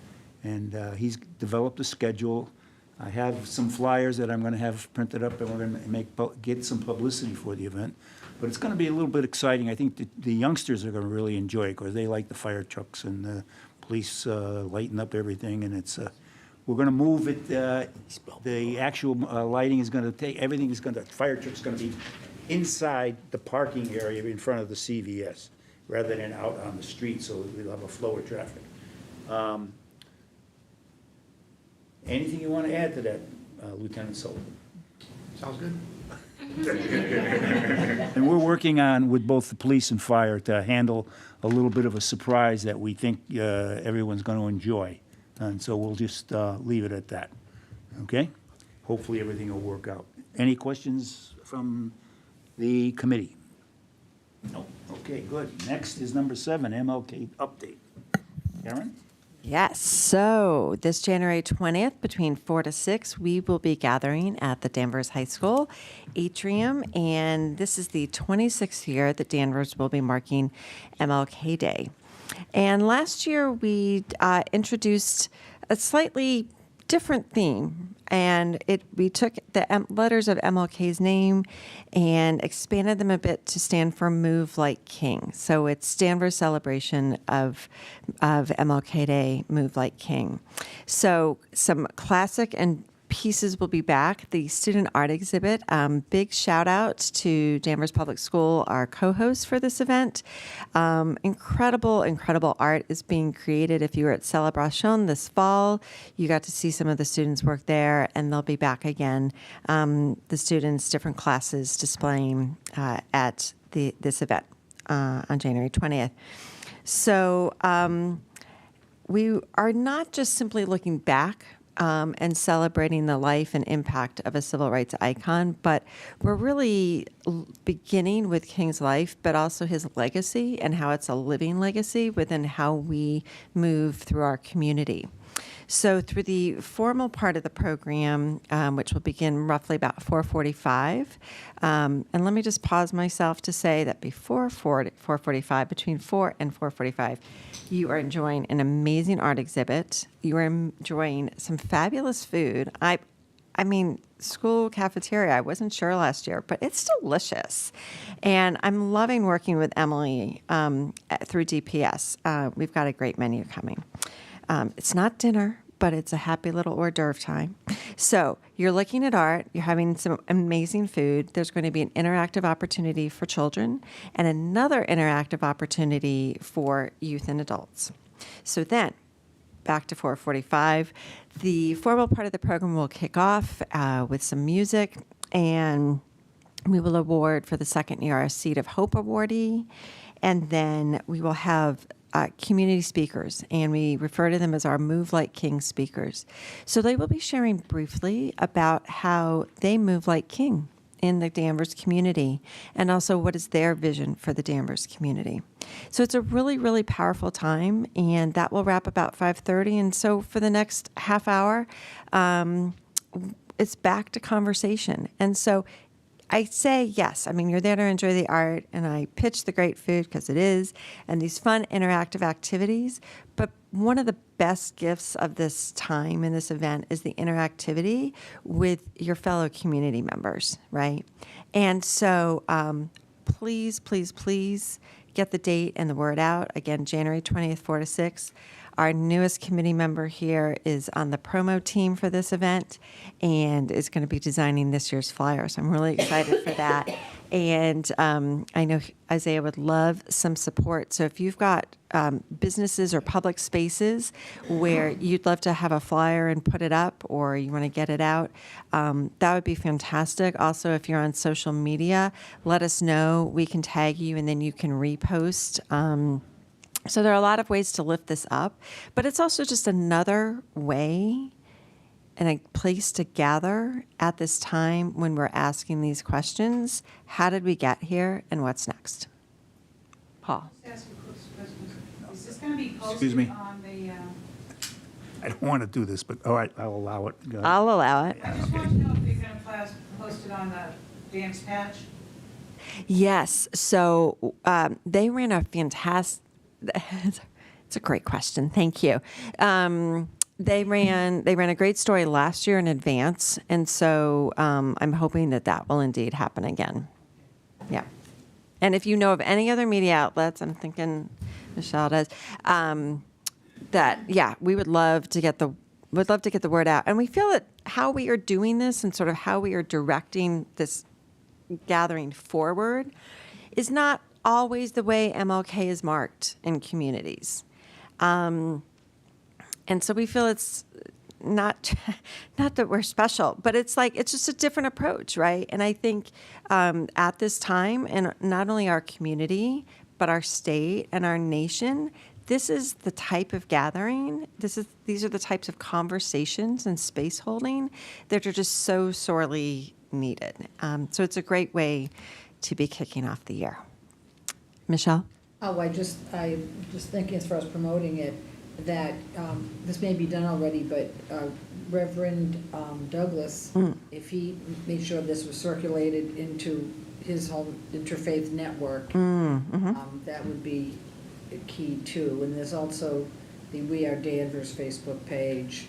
and he's developed a schedule. I have some flyers that I'm going to have printed up, and we're going to get some publicity for the event. But it's going to be a little bit exciting. I think the youngsters are going to really enjoy it because they like the fire trucks and the police lighting up everything. And we're going to move it. The actual lighting is going to the fire truck's going to be inside the parking area in front of the CVS rather than out on the street, so we'll have a flow of traffic. Anything you want to add to that, Lieutenant Sullivan? Sounds good. And we're working with both the police and fire to handle a little bit of a surprise that we think everyone's going to enjoy. And so we'll just leave it at that, okay? Hopefully everything will work out. Any questions from the committee? No. Okay, good. Next is number 7, MLK update. Karen? Yes. So this January 20th, between 4 to 6, we will be gathering at the Danvers High School atrium. And this is the 26th year that Danvers will be marking MLK Day. And last year, we introduced a slightly different theme, and we took the letters of MLK's name and expanded them a bit to stand for Move Like King. So it's Danvers celebration of MLK Day, Move Like King. So some classic and pieces will be back. The student art exhibit. Big shout out to Danvers Public School, our co-host for this event. Incredible art is being created. If you were at Celebration this fall, you got to see some of the students work there, and they'll be back again. The students, different classes displaying at this event on January 20th. So we are not just simply looking back and celebrating the life and impact of a civil rights icon, but we're really beginning with King's life, but also his legacy and how it's a living legacy within how we move through our community. So through the formal part of the program, which will begin roughly about 4:45, and let me just pause myself to say that before 4:45, between 4 and 4:45, you are enjoying an amazing art exhibit. You are enjoying some fabulous food. I mean, school cafeteria, I wasn't sure last year, but it's delicious. And I'm loving working with Emily through DPS. We've got a great menu coming. It's not dinner, but it's a happy little hors d'oeuvre time. So you're looking at art, you're having some amazing food. There's going to be an interactive opportunity for children and another interactive opportunity for youth and adults. So then, back to 4:45, the formal part of the program will kick off with some music, and we will award for the second year our Seed of Hope awardee, and then we will have community speakers, and we refer to them as our Move Like King speakers. So they will be sharing briefly about how they move like King in the Danvers community, and also what is their vision for the Danvers community. So it's a really powerful time, and that will wrap about 5:30. And so for the next half hour, it's back to conversation. And so I say yes. I mean, you're there to enjoy the art, and I pitch the great food because it is, and these fun interactive activities. But one of the best gifts of this time in this event is the interactivity with your fellow community members, right? And so please get the date and the word out. Again, January 20th, 4 to 6. Our newest committee member here is on the promo team for this event and is going to be designing this year's flyer. So I'm really excited for that. And I know Isaiah would love some support. So if you've got businesses or public spaces where you'd love to have a flyer and put it up, or you want to get it out, that would be fantastic. Also, if you're on social media, let us know. We can tag you, and then you can repost. So there are a lot of ways to lift this up, but it's also just another way and a place to gather at this time when we're asking these questions. How did we get here, and what's next? Paul. Just ask a quick question. Is this going to be Excuse me? posted on the, I don't want to do this, but all right, I'll allow it. Go ahead. I'll allow it. I just want to know if you're going to post it on the dance patch? Yes. So they ran a fantastic. It's a great question. Thank you. They ran a great story last year in advance, and so I'm hoping that will indeed happen again. Yeah. And if you know of any other media outlets, I'm thinking Michelle does, we would love to get the word out. And we feel that how we are doing this and sort of how we are directing this gathering forward is not always the way MLK is marked in communities. And so we feel it's not that we're special, but it's just a different approach, right? And I think at this time, in not only our community, but our state and our nation, this is the type of gathering, these are the types of conversations and space holding that are just so sorely needed. So it's a great way to be kicking off the year. Michelle? Oh, I'm just thinking as far as promoting it, that, this may be done already, but Reverend Douglas, if he made sure this was circulated into his whole interfaith network, that would be key too. And there's also the We Are Danvers Facebook page,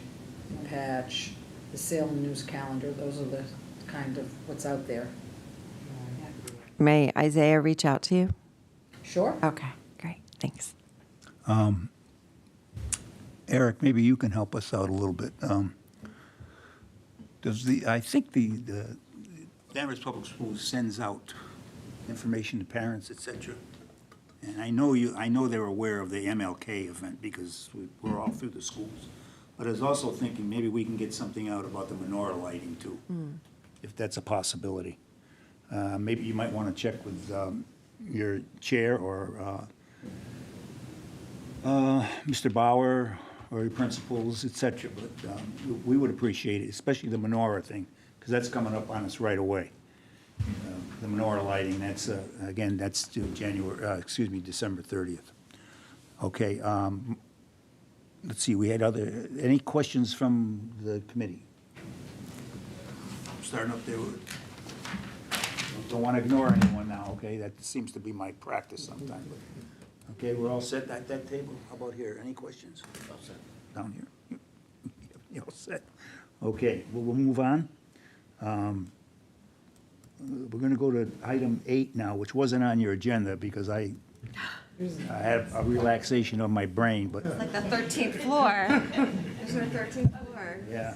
patch, the Salem News Calendar. Those are the kind of what's out there. May Isaiah reach out to you? Sure. Okay, great, thanks. Eric, maybe you can help us out a little bit. I think the Danvers Public Schools sends out information to parents, et cetera. And I know they're aware of the MLK event because we're all through the schools. But I was also thinking maybe we can get something out about the menorah lighting too, if that's a possibility. Maybe you might want to check with your chair or Mr. Bauer or your principals, et cetera. But we would appreciate it, especially the menorah thing, because that's coming up on us right away. The menorah lighting, that's, again, that's due December 30th. Okay, let's see, we had any questions from the committee? Starting up there with, don't want to ignore anyone now, okay? That seems to be my practice sometimes. Okay, we're all set at that table. How about here? Any questions? All set. Down here? You're all set. Okay, we'll move on. We're going to go to item 8 now, which wasn't on your agenda because I had a relaxation of my brain, but. It's like the 13th floor. There's our 13th floor. Yeah.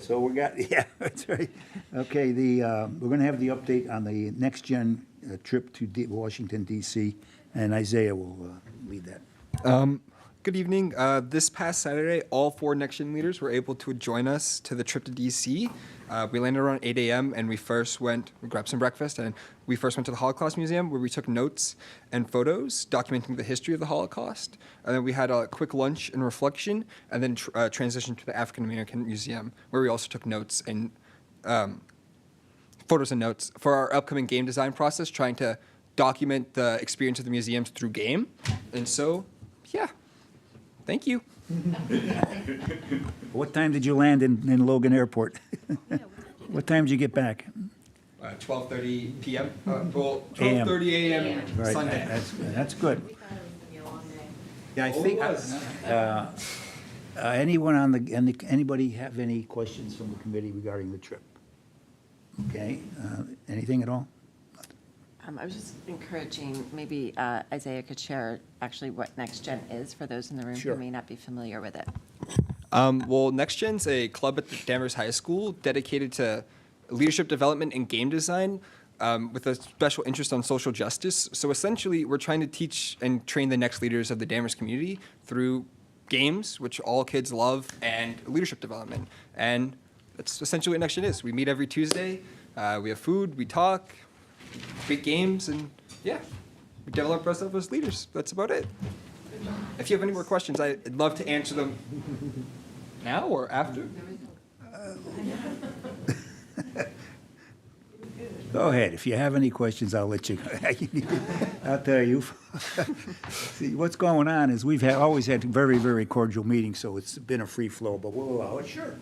So yeah, that's right. Okay, we're going to have the update on the next-gen trip to Washington, D.C., and Isaiah will lead that. Good evening. This past Saturday, all 4 Next Gen leaders were able to join us to the trip to DC. We landed around 8 a.m. and we grabbed some breakfast, and we first went to the Holocaust Museum where we took notes and photos documenting the history of the Holocaust. And then we had a quick lunch and reflection, and then transitioned to the African American Museum where we also took notes and photos and notes for our upcoming game design process, trying to document the experience of the museums through game. And so, yeah. Thank you. What time did you land in Logan Airport? What time did you get back? 12:30 p.m. 12:30 a.m. Right, Sunday. that's good. We thought it was gonna be a long day. Yeah, I Oh, it think, was. anybody have any questions from the committee regarding the trip? Okay, anything at all? I was just encouraging, maybe Isaiah could share actually what Next Gen is for those in the room Sure. who may not be familiar with it. Well, Next Gen's a club at the Danvers High School dedicated to leadership development and game design with a special interest on social justice. So essentially, we're trying to teach and train the next leaders of the Danvers community through games, which all kids love, and leadership development. And that's essentially what Next Gen is. We meet every Tuesday. We have food, we talk, big games, and yeah, we develop ourselves as leaders. That's about it. If you have any more questions, I'd love to answer them now or after. Go ahead. If you have any questions, I'll let you. I'll tell you. See, what's going on is we've always had very, very cordial meetings, so it's been a free flow, but we'll allow it. Sure.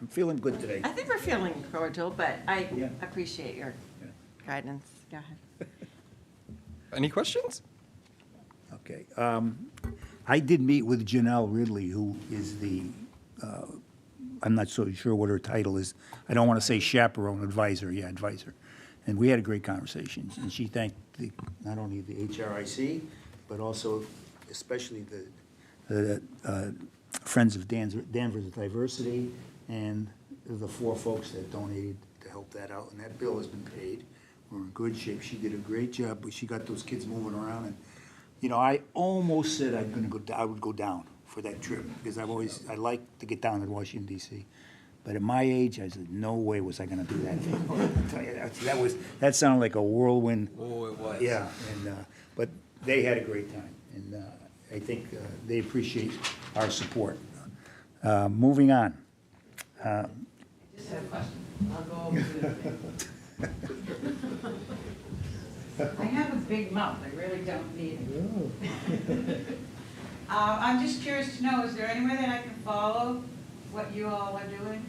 I'm feeling good today. I think we're feeling cordial, but I Yeah. appreciate your guidance. Go ahead. Any questions? Okay. I did meet with Janelle Ridley, who is I'm not so sure what her title is. I don't want to say chaperone, advisor. Yeah, advisor. And we had a great conversation. And she thanked not only the HRIC, but also especially the Friends of Danvers Diversity and the 4 folks that donated to help that out. And that bill has been paid. We're in good shape. She did a great job, but she got those kids moving around. And, you know, I almost said I would go down for that trip because I like to get down to Washington, D.C. But at my age, I said, no way was I going to do that. I'll tell you, that sounded like a whirlwind. Oh, it was. Yeah, but they had a great time, and I think they appreciate our support. Moving on. Just have a question. I'll go over to the thing. I have a big mouth. I really don't need it. I'm just curious to know, is there any way that I can follow what you all are doing?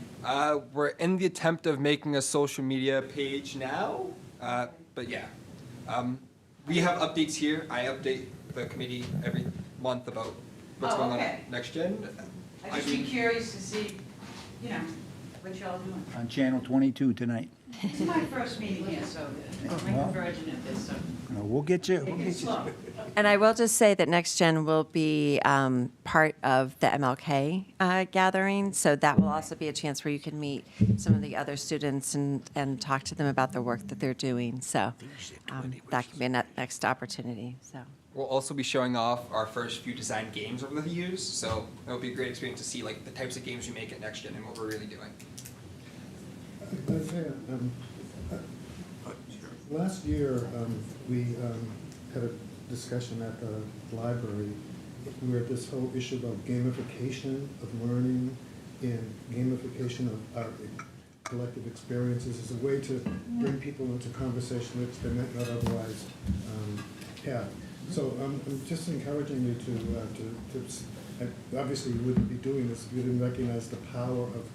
We're in the attempt of making a social media page now, but yeah. We have updates here. I update the committee every month about what's Oh, going on okay. at Next Gen. I'd just be curious to see, you know, what y'all doing. On Channel 22 tonight. This is my first meeting here, so I'm a virgin at this, so We'll get you. take it slow. And I will just say that Next Gen will be part of the MLK gathering, so that will also be a chance where you can meet some of the other students and talk to them about the work that they're doing. So that can be a next opportunity. So. We'll also be showing off our first few design games over the years, so it'll be a great experience to see like the types of games we make at Next Gen and what we're really doing. I'd say, last year, we had a discussion at the library where this whole issue about gamification of learning and gamification of our collective experiences is a way to bring people into conversation which they might not otherwise have. So I'm just encouraging you to obviously you wouldn't be doing this if you didn't recognize the power of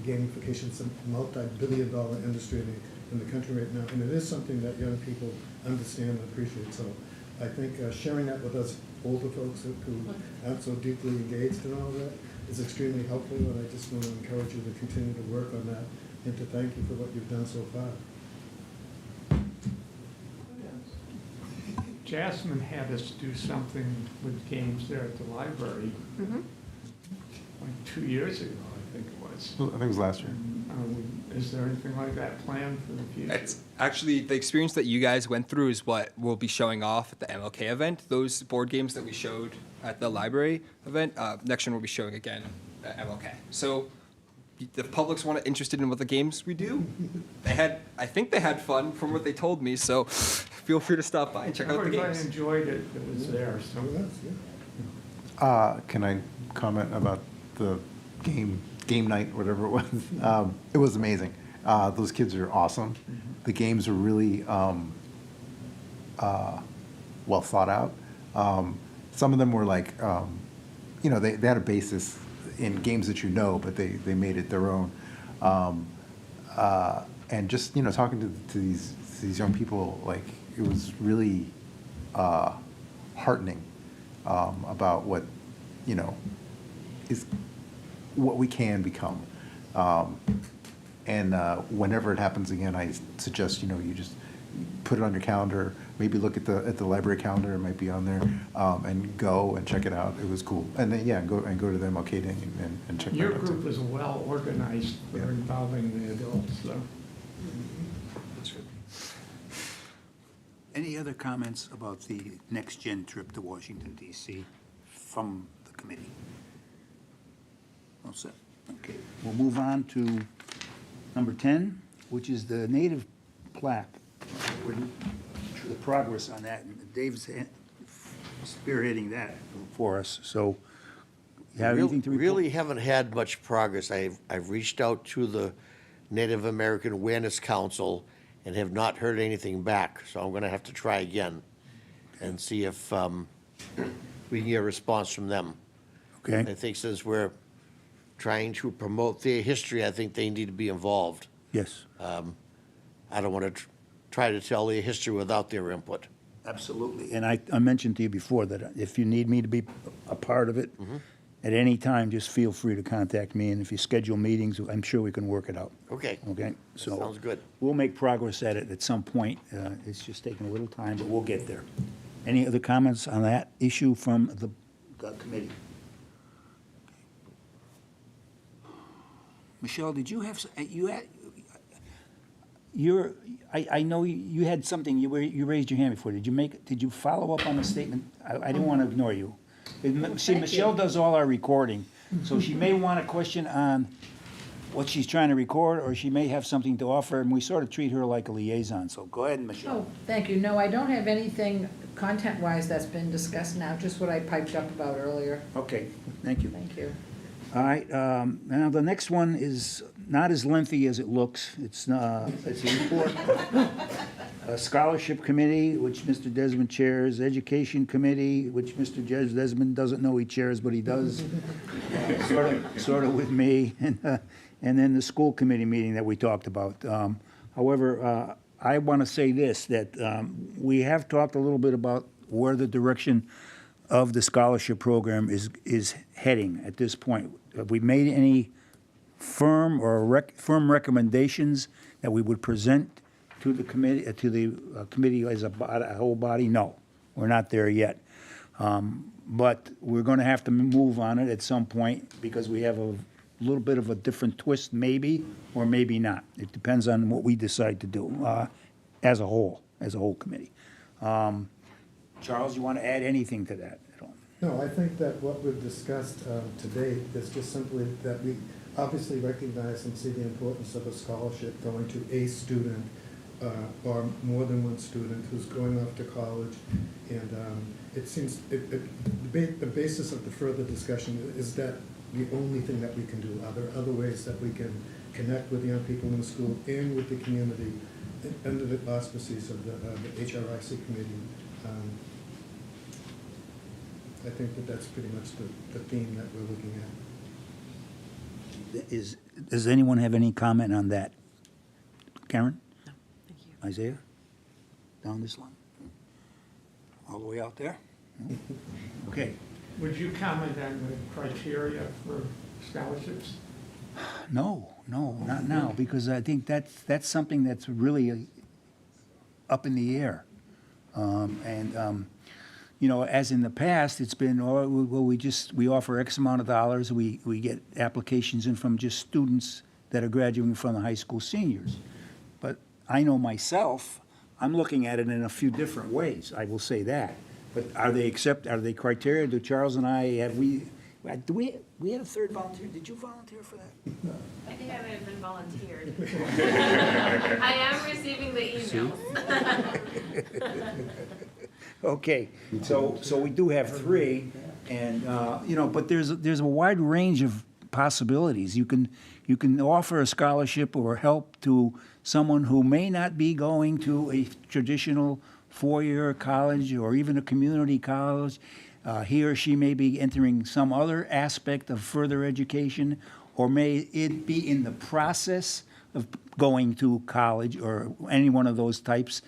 gamification. It's a multi-billion-dollar industry in the country right now, and it is something that young people understand and appreciate. So I think sharing that with us older folks who aren't so deeply engaged in all of that is extremely helpful, and I just want to encourage you to continue to work on that and to thank you for what you've done so far. Jasmine had us do something with games there at the library, like 2 years ago, I think it was. I think it was last year. Is there anything like that planned for the future? It's actually the experience that you guys went through is what we'll be showing off at the MLK event. Those board games that we showed at the library event, Next Gen will be showing again at MLK. So the public's interested in what the games we do. I think they had fun from what they told me. So feel free to stop by and check out the Everybody games. enjoyed it that was there, so. Can I comment about the game night, whatever it was? It was amazing. Those kids are awesome. The games are really well thought out. Some of them were like, they had a basis in games that but they made it their own. And just, talking to these young people, like, it was really heartening about what, is what we can become. And whenever it happens again, I suggest, you just put it on your calendar, maybe look at the library calendar, it might be on there, and go and check it out. It was cool. And then, go to the MLK Day and check it out. Your group is well organized for involving the adults, so. Any other comments about the Next Gen trip to Washington, D.C. from the committee? All set. Okay. We'll move on to number 10, which is the native plaque. The progress on that. And Dave's spearheading that for us. So you have anything to report? Really haven't had much progress. I've reached out to the Native American Awareness Council and have not heard anything back. So I'm going to have to try again and see if we can get a response from them. Okay. I think since we're trying to promote their history, I think they need to be involved. Yes. I don't want to try to tell their history without their input. Absolutely. And I mentioned to you before that if you need me to be a part of it, at any time, just feel free to contact me. And if you schedule meetings, I'm sure we can work it out. Okay. Okay? So Sounds good. we'll make progress at it at some point. It's just taking a little time, but we'll get there. Any other comments on that issue from the committee? Michelle, did you have, I know you had something, you raised your hand before. Did you follow up on the statement? I didn't want to ignore you. See, Michelle does all our recording, so she may want a question on what she's trying to record, or she may have something to offer, and we sort of treat her like a liaison. So go ahead, Michelle. Oh, thank you. No, I don't have anything content-wise that's been discussed now, just what I piped up about earlier. Okay, thank you. Thank you. All right, now the next one is not as lengthy as it looks. It's a report. a scholarship committee, which Mr. Desmond chairs, education committee, which Mr. Judge Desmond doesn't know he chairs, but he does, sort of with me, and then the school committee meeting that we talked about. However, I want to say this, that we have talked a little bit about where the direction of the scholarship program is heading at this point. Have we made any firm firm recommendations that we would present to the committee, committee as a whole body? No, we're not there yet. But we're going to have to move on it at some point because we have a little bit of a different twist, maybe, or maybe not. It depends on what we decide to do as a whole committee. Charles, you want to add anything to that at all? No, I think that what we've discussed to date is just simply that we obviously recognize and see the importance of a scholarship going to a student or more than one student who's going off to college. And it seems, the basis of the further discussion is that the only thing that we can do. Are there other ways that we can connect with young people in the school and with the community under the auspices of the HRIC committee? I think that that's pretty much the theme that we're looking at. Does anyone have any comment on that? Karen? No, thank you. Isaiah? Down this line? All the way out there? Okay. Would you comment on the criteria for scholarships? No, not now, because I think that's something that's really up in the air. You know, as in the past, it's been, oh, well, we offer X amount of dollars, we get applications in from just students that are graduating from the high school seniors. But I know myself, I'm looking at it in a few different ways, I will say that. But are they criteria? Do Charles and I, we had a third volunteer? Did you volunteer for that? I think I might have been volunteered. I am receiving the emails. Okay, so we do have three, and, you know, but there's a wide range of possibilities. You can offer a scholarship or help to someone who may not be going to a traditional four-year college or even a community college. He or she may be entering some other aspect of further education, or may it be in the process of going to college or any one of those types,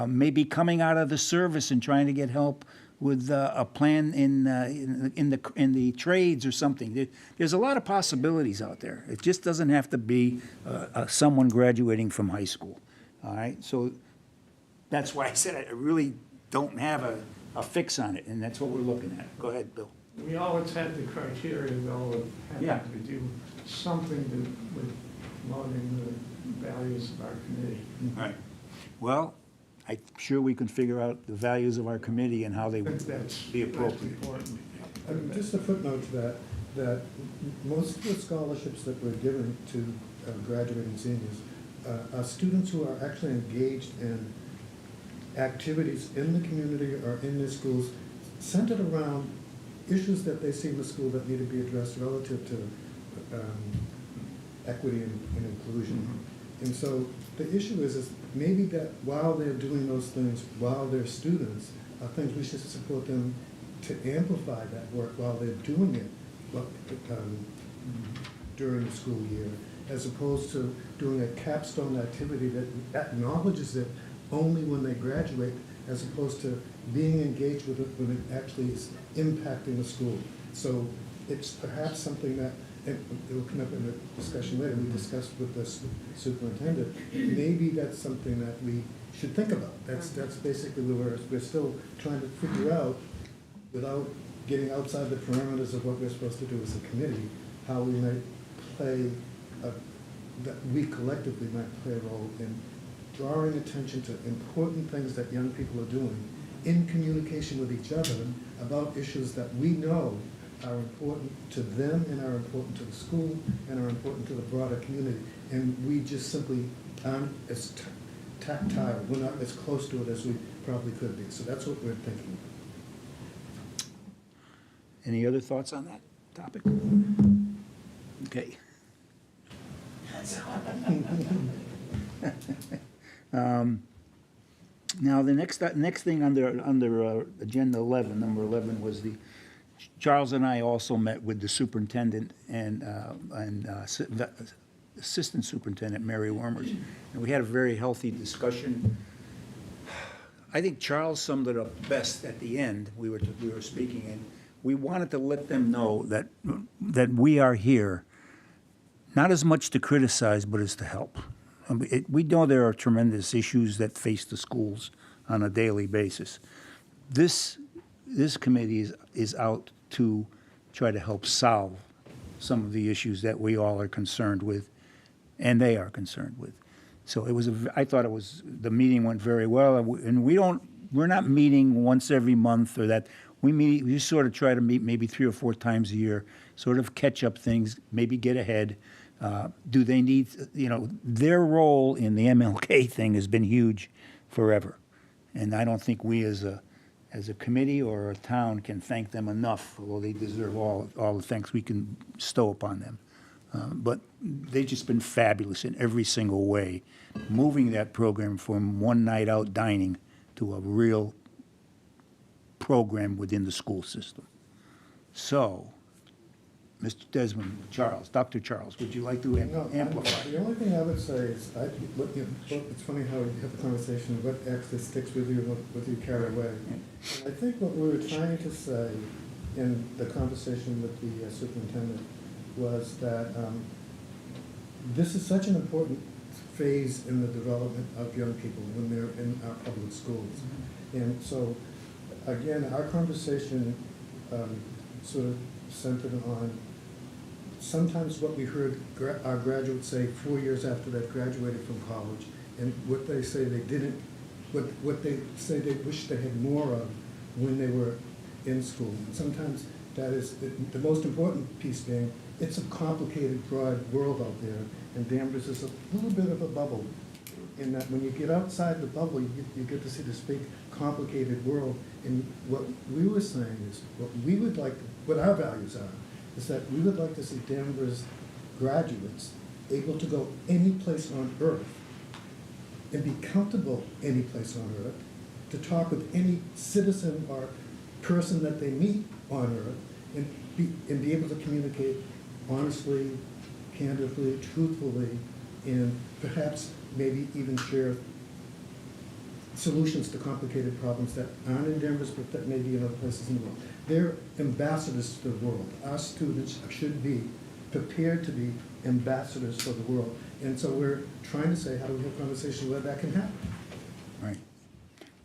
maybe coming out of the service and trying to get help with a plan in the trades or something. There's a lot of possibilities out there. It just doesn't have to be someone graduating from high school. All right, so that's why I said I really don't have a fix on it, and that's what we're looking at. Go ahead, Bill. We always had the criteria, though, of Yeah. having to do something with promoting the values of our committee. All right. Well, I'm sure we can figure out the values of our committee and how they I would think that's be appropriate. important. Just a footnote to that most of the scholarships that we're giving to graduating seniors are students who are actually engaged in activities in the community or in their schools centered around issues that they see in the school that need to be addressed relative to equity and inclusion. And so the issue is maybe that while they're doing those things, while they're students, are things we should support them to amplify that work while they're doing it during the school year, as opposed to doing a capstone activity that acknowledges it only when they graduate, as opposed to being engaged with it when it actually is impacting the school. So it's perhaps something that, and it will come up in the discussion later, we discussed with the superintendent, maybe that's something that we should think about. That's basically where we're still trying to figure out, without getting outside the parameters of what we're supposed to do as a committee, how we might play, that we collectively might play a role in drawing attention to important things that young people are doing in communication with each other about issues that we know are important to them and are important to the school and are important to the broader community. And we just simply aren't as tactile, we're not as close to it as we probably could be. So that's what we're thinking. Any other thoughts on that topic? Okay. Now, the next thing under Agenda 11, number 11, was Charles and I also met with the superintendent and Assistant Superintendent Mary Wormers, and we had a very healthy discussion. I think Charles summed it up best at the end. We were speaking, and we wanted to let them know that we are here, not as much to criticize, but as to help. We know there are tremendous issues that face the schools on a daily basis. This committee is out to try to help solve some of the issues that we all are concerned with, and they are concerned with. So I thought the meeting went very well, and we're not meeting once every month or that. We sort of try to meet maybe 3 or 4 times a year, sort of catch up things, maybe get ahead. Do they need, their role in the MLK thing has been huge forever. And I don't think we as a committee or a town can thank them enough, although they deserve all the thanks we can bestow upon them. But they've just been fabulous in every single way, moving that program from one night out dining to a real program within the school system. So, Mr. Desmond, Dr. Charles, would you like to amplify? The only thing I would say is, it's funny how you have a conversation, what actually sticks with you and what you carry away. And I think what we were trying to say in the conversation with the superintendent was that this is such an important phase in the development of young people when they're in our public schools. And so, again, our conversation sort of centered on sometimes what we heard our graduates say 4 years after they've graduated from college, and what they say they didn't, what they say they wish they had more of when they were in school. And sometimes that is the most important piece being, it's a complicated, broad world out there, and Danvers is a little bit of a bubble in that when you get outside the bubble, you get to see this big, complicated world. And what we were saying is, what our values are, is that we would like to see Danvers graduates able to go any place on earth and be comfortable any place on earth, to talk with any citizen or person that they meet on earth, and be able to communicate honestly, candidly, truthfully, and perhaps maybe even share solutions to complicated problems that aren't in Danvers, but that may be in other places in the world. They're ambassadors to the world. Our students should be prepared to be ambassadors for the world. And so we're trying to say, how do we have conversations where that can happen? Right.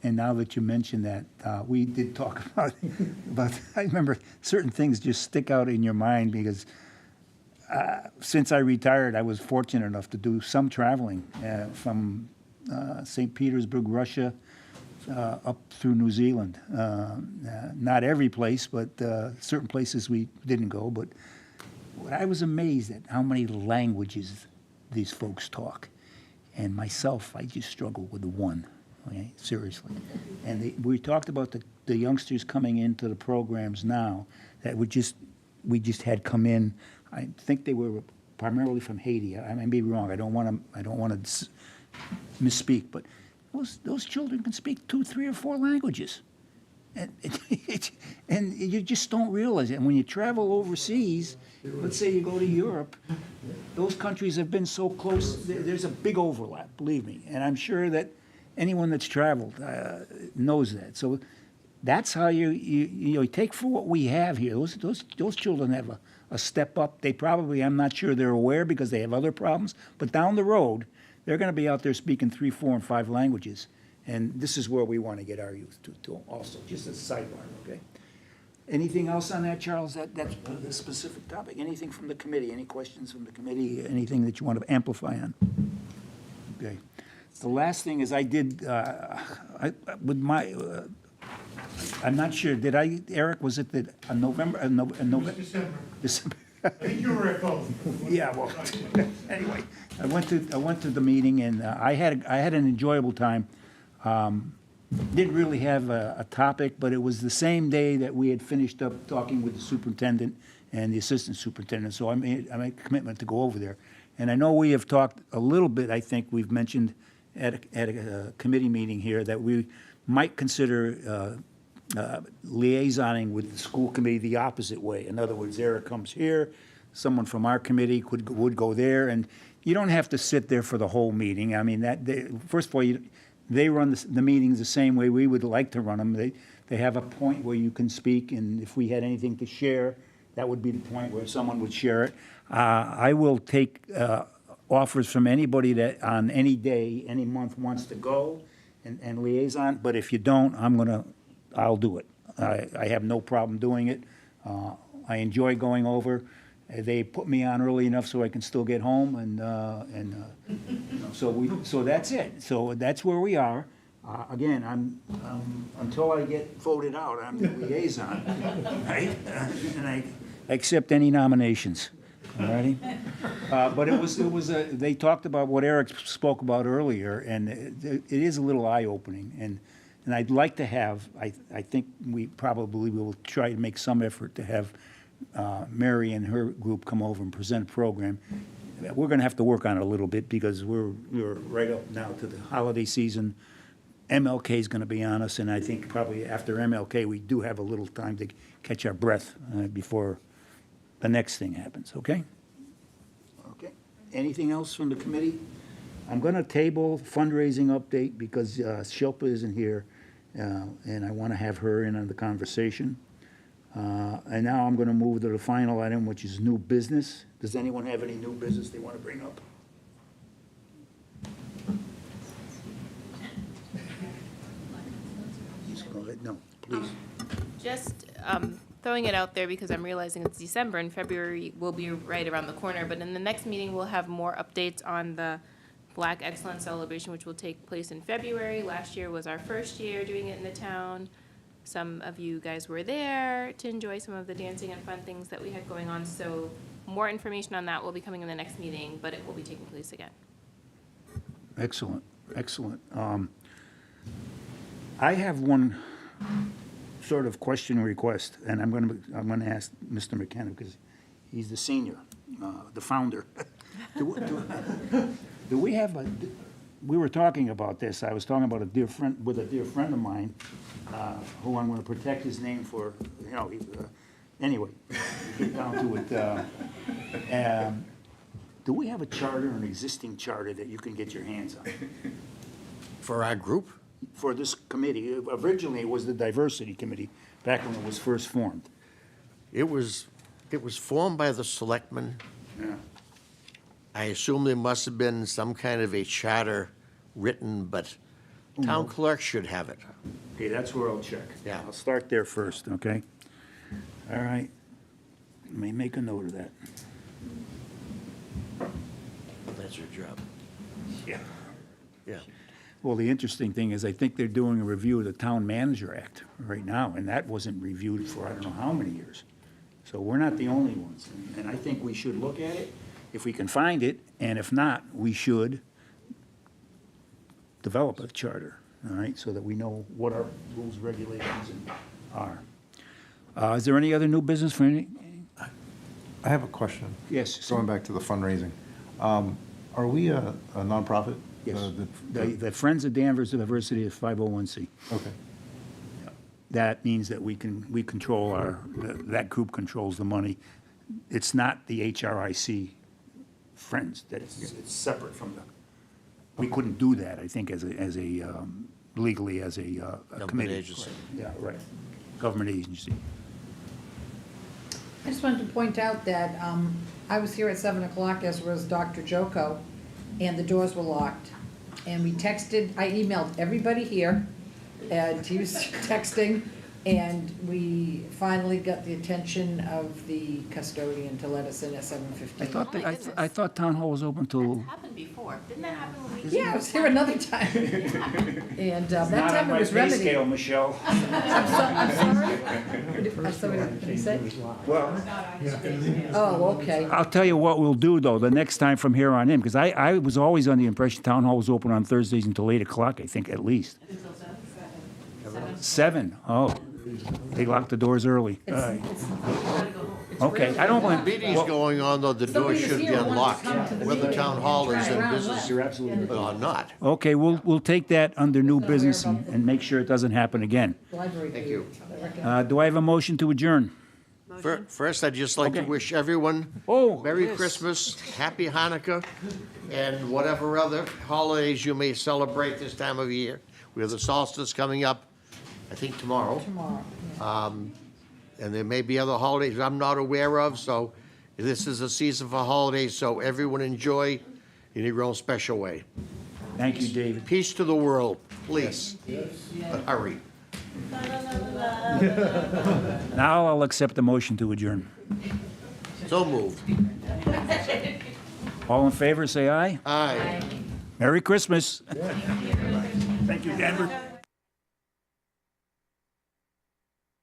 And now that you mention that, we did talk about, I remember certain things just stick out in your mind because since I retired, I was fortunate enough to do some traveling from St. Petersburg, Russia, up through New Zealand. Not every place, but certain places we didn't go. But what I was amazed at how many languages these folks talk. And myself, I just struggle with one, okay, seriously. And we talked about the youngsters coming into the programs now that we just had come in. I think they were primarily from Haiti. I may be wrong. I don't want to misspeak, but those children can speak 2, 3, or 4 languages, and you just don't realize it. And when you travel overseas, let's say you go to Europe, those countries have been so close. There's a big overlap, believe me, and I'm sure that anyone that's traveled knows that. So that's how you take for what we have here. Those children have a step up. They probably, I'm not sure they're aware because they have other problems, but down the road, they're going to be out there speaking 3, 4, and 5 languages. And this is where we want to get our youth to also, just as a sidebar, okay? Anything else on that, Charles? That's a specific topic. Anything from the committee? Any questions from the committee? Anything that you want to amplify on? Okay. The last thing is I did, with my, I'm not sure, Eric, was it November? It was December. I think you were at both. Yeah, well, anyway, I went to the meeting, and I had an enjoyable time. Didn't really have a topic, but it was the same day that we had finished up talking with the superintendent and the assistant superintendent, so I made a commitment to go over there. And I know we have talked a little bit, I think we've mentioned, at a committee meeting here that we might consider liaisoning with the school committee the opposite way. In other words, Eric comes here, someone from our committee would go there, and you don't have to sit there for the whole meeting. I mean, first of all, they run the meetings the same way we would like to run them. They have a point where you can speak, and if we had anything to share, that would be the point where someone would share it. I will take offers from anybody that on any day, any month wants to go and liaison, but if you don't, I'll do it. I have no problem doing it. I enjoy going over. They put me on early enough so I can still get home, so that's it. So that's where we are. Again, until I get voted out, I'm the liaison, right? And I accept any nominations, all righty? But they talked about what Eric spoke about earlier, and it is a little eye-opening. And I'd like to have, I think we probably will try to make some effort to have Mary and her group come over and present a program. We're going to have to work on it a little bit because we're right up now to the holiday season. MLK is going to be on us, and I think probably after MLK, we do have a little time to catch our breath before the next thing happens, okay? Okay. Anything else from the committee? I'm going to table fundraising update because Shilpa isn't here, and I want to have her in on the conversation. And now I'm going to move to the final item, which is new business. Does anyone have any new business they want to bring up? Go ahead. No, please. Just throwing it out there because I'm realizing it's December and February will be right around the corner. But in the next meeting, we'll have more updates on the Black Excellence Celebration, which will take place in February. Last year was our first year doing it in the town. Some of you guys were there to enjoy some of the dancing and fun things that we had going on. So more information on that will be coming in the next meeting, but it will be taking place again. Excellent, excellent. I have one sort of question request, and I'm going to ask Mr. McKenna because he's the senior, the founder. Do we have we were talking about this. I was talking about a dear friend of mine, who I'm going to protect his name for. Anyway, get down to it. Do we have a charter, an existing charter that you can get your hands on? For our group? For this committee. Originally, it was the diversity committee, back when it was first formed. It was formed by the selectmen. Yeah. I assume there must have been some kind of a charter written, but town clerk should have it. Okay, that's where I'll check. Yeah. I'll start there first, okay? All right. Let me make a note of that. That's your job. Yeah. Yeah. Well, the interesting thing is I think they're doing a review of the Town Manager Act right now, and that wasn't reviewed for I don't know how many years. So we're not the only ones. And I think we should look at it if we can find it, and if not, we should develop a charter, all right, so that we know what our rules, regulations are. Is there any other new business for any? I have a question. Yes. Going back to the fundraising. Are we a nonprofit? Yes. The Friends of Danvers University is 501c. Okay. That means that we control that group controls the money. It's not the HRIC Friends, it's separate from we couldn't do that, I think, legally as a Government committee. agency. Yeah, right. Government agency. I just wanted to point out that I was here at 7 o'clock, as was Dr. Joko, and the doors were locked. And I emailed everybody here, and he was texting, and we finally got the attention of the custodian to let us in at 7:15. I thought town hall was open till. That happened before. Didn't that happen when we? Yeah, I was here another time. And that Not time on it my was pay remedied. scale, Michelle. I'm sorry? What did he say? Well, Oh, okay. I'll tell you what we'll do, though, the next time from here on in, because I was always on the impression town hall was open on Thursdays until 8 o'clock, I think, at least. Until 7? 7, oh. They lock the doors early. All right. Gotta go home. Okay, I don't When want. meeting's going on, though, the door should be unlocked. Where the town hall is in business You're absolutely right. or not. Okay, we'll take that under new business and make sure it doesn't happen again. Thank you. Do I have a motion to adjourn? First, I'd just like to Okay. wish everyone Oh, Merry yes. Christmas, Happy Hanukkah, and whatever other holidays you may celebrate this time of year. We have the solstice coming up, I think tomorrow. And there may be other holidays I'm not aware of, so this is a season for holidays, so everyone enjoy in your own special way. Thank you, David. Peace to the world, please. But hurry. Now I'll accept the motion to adjourn. So moved. All in favor, say aye. Aye. Merry Christmas. Thank you, Denver.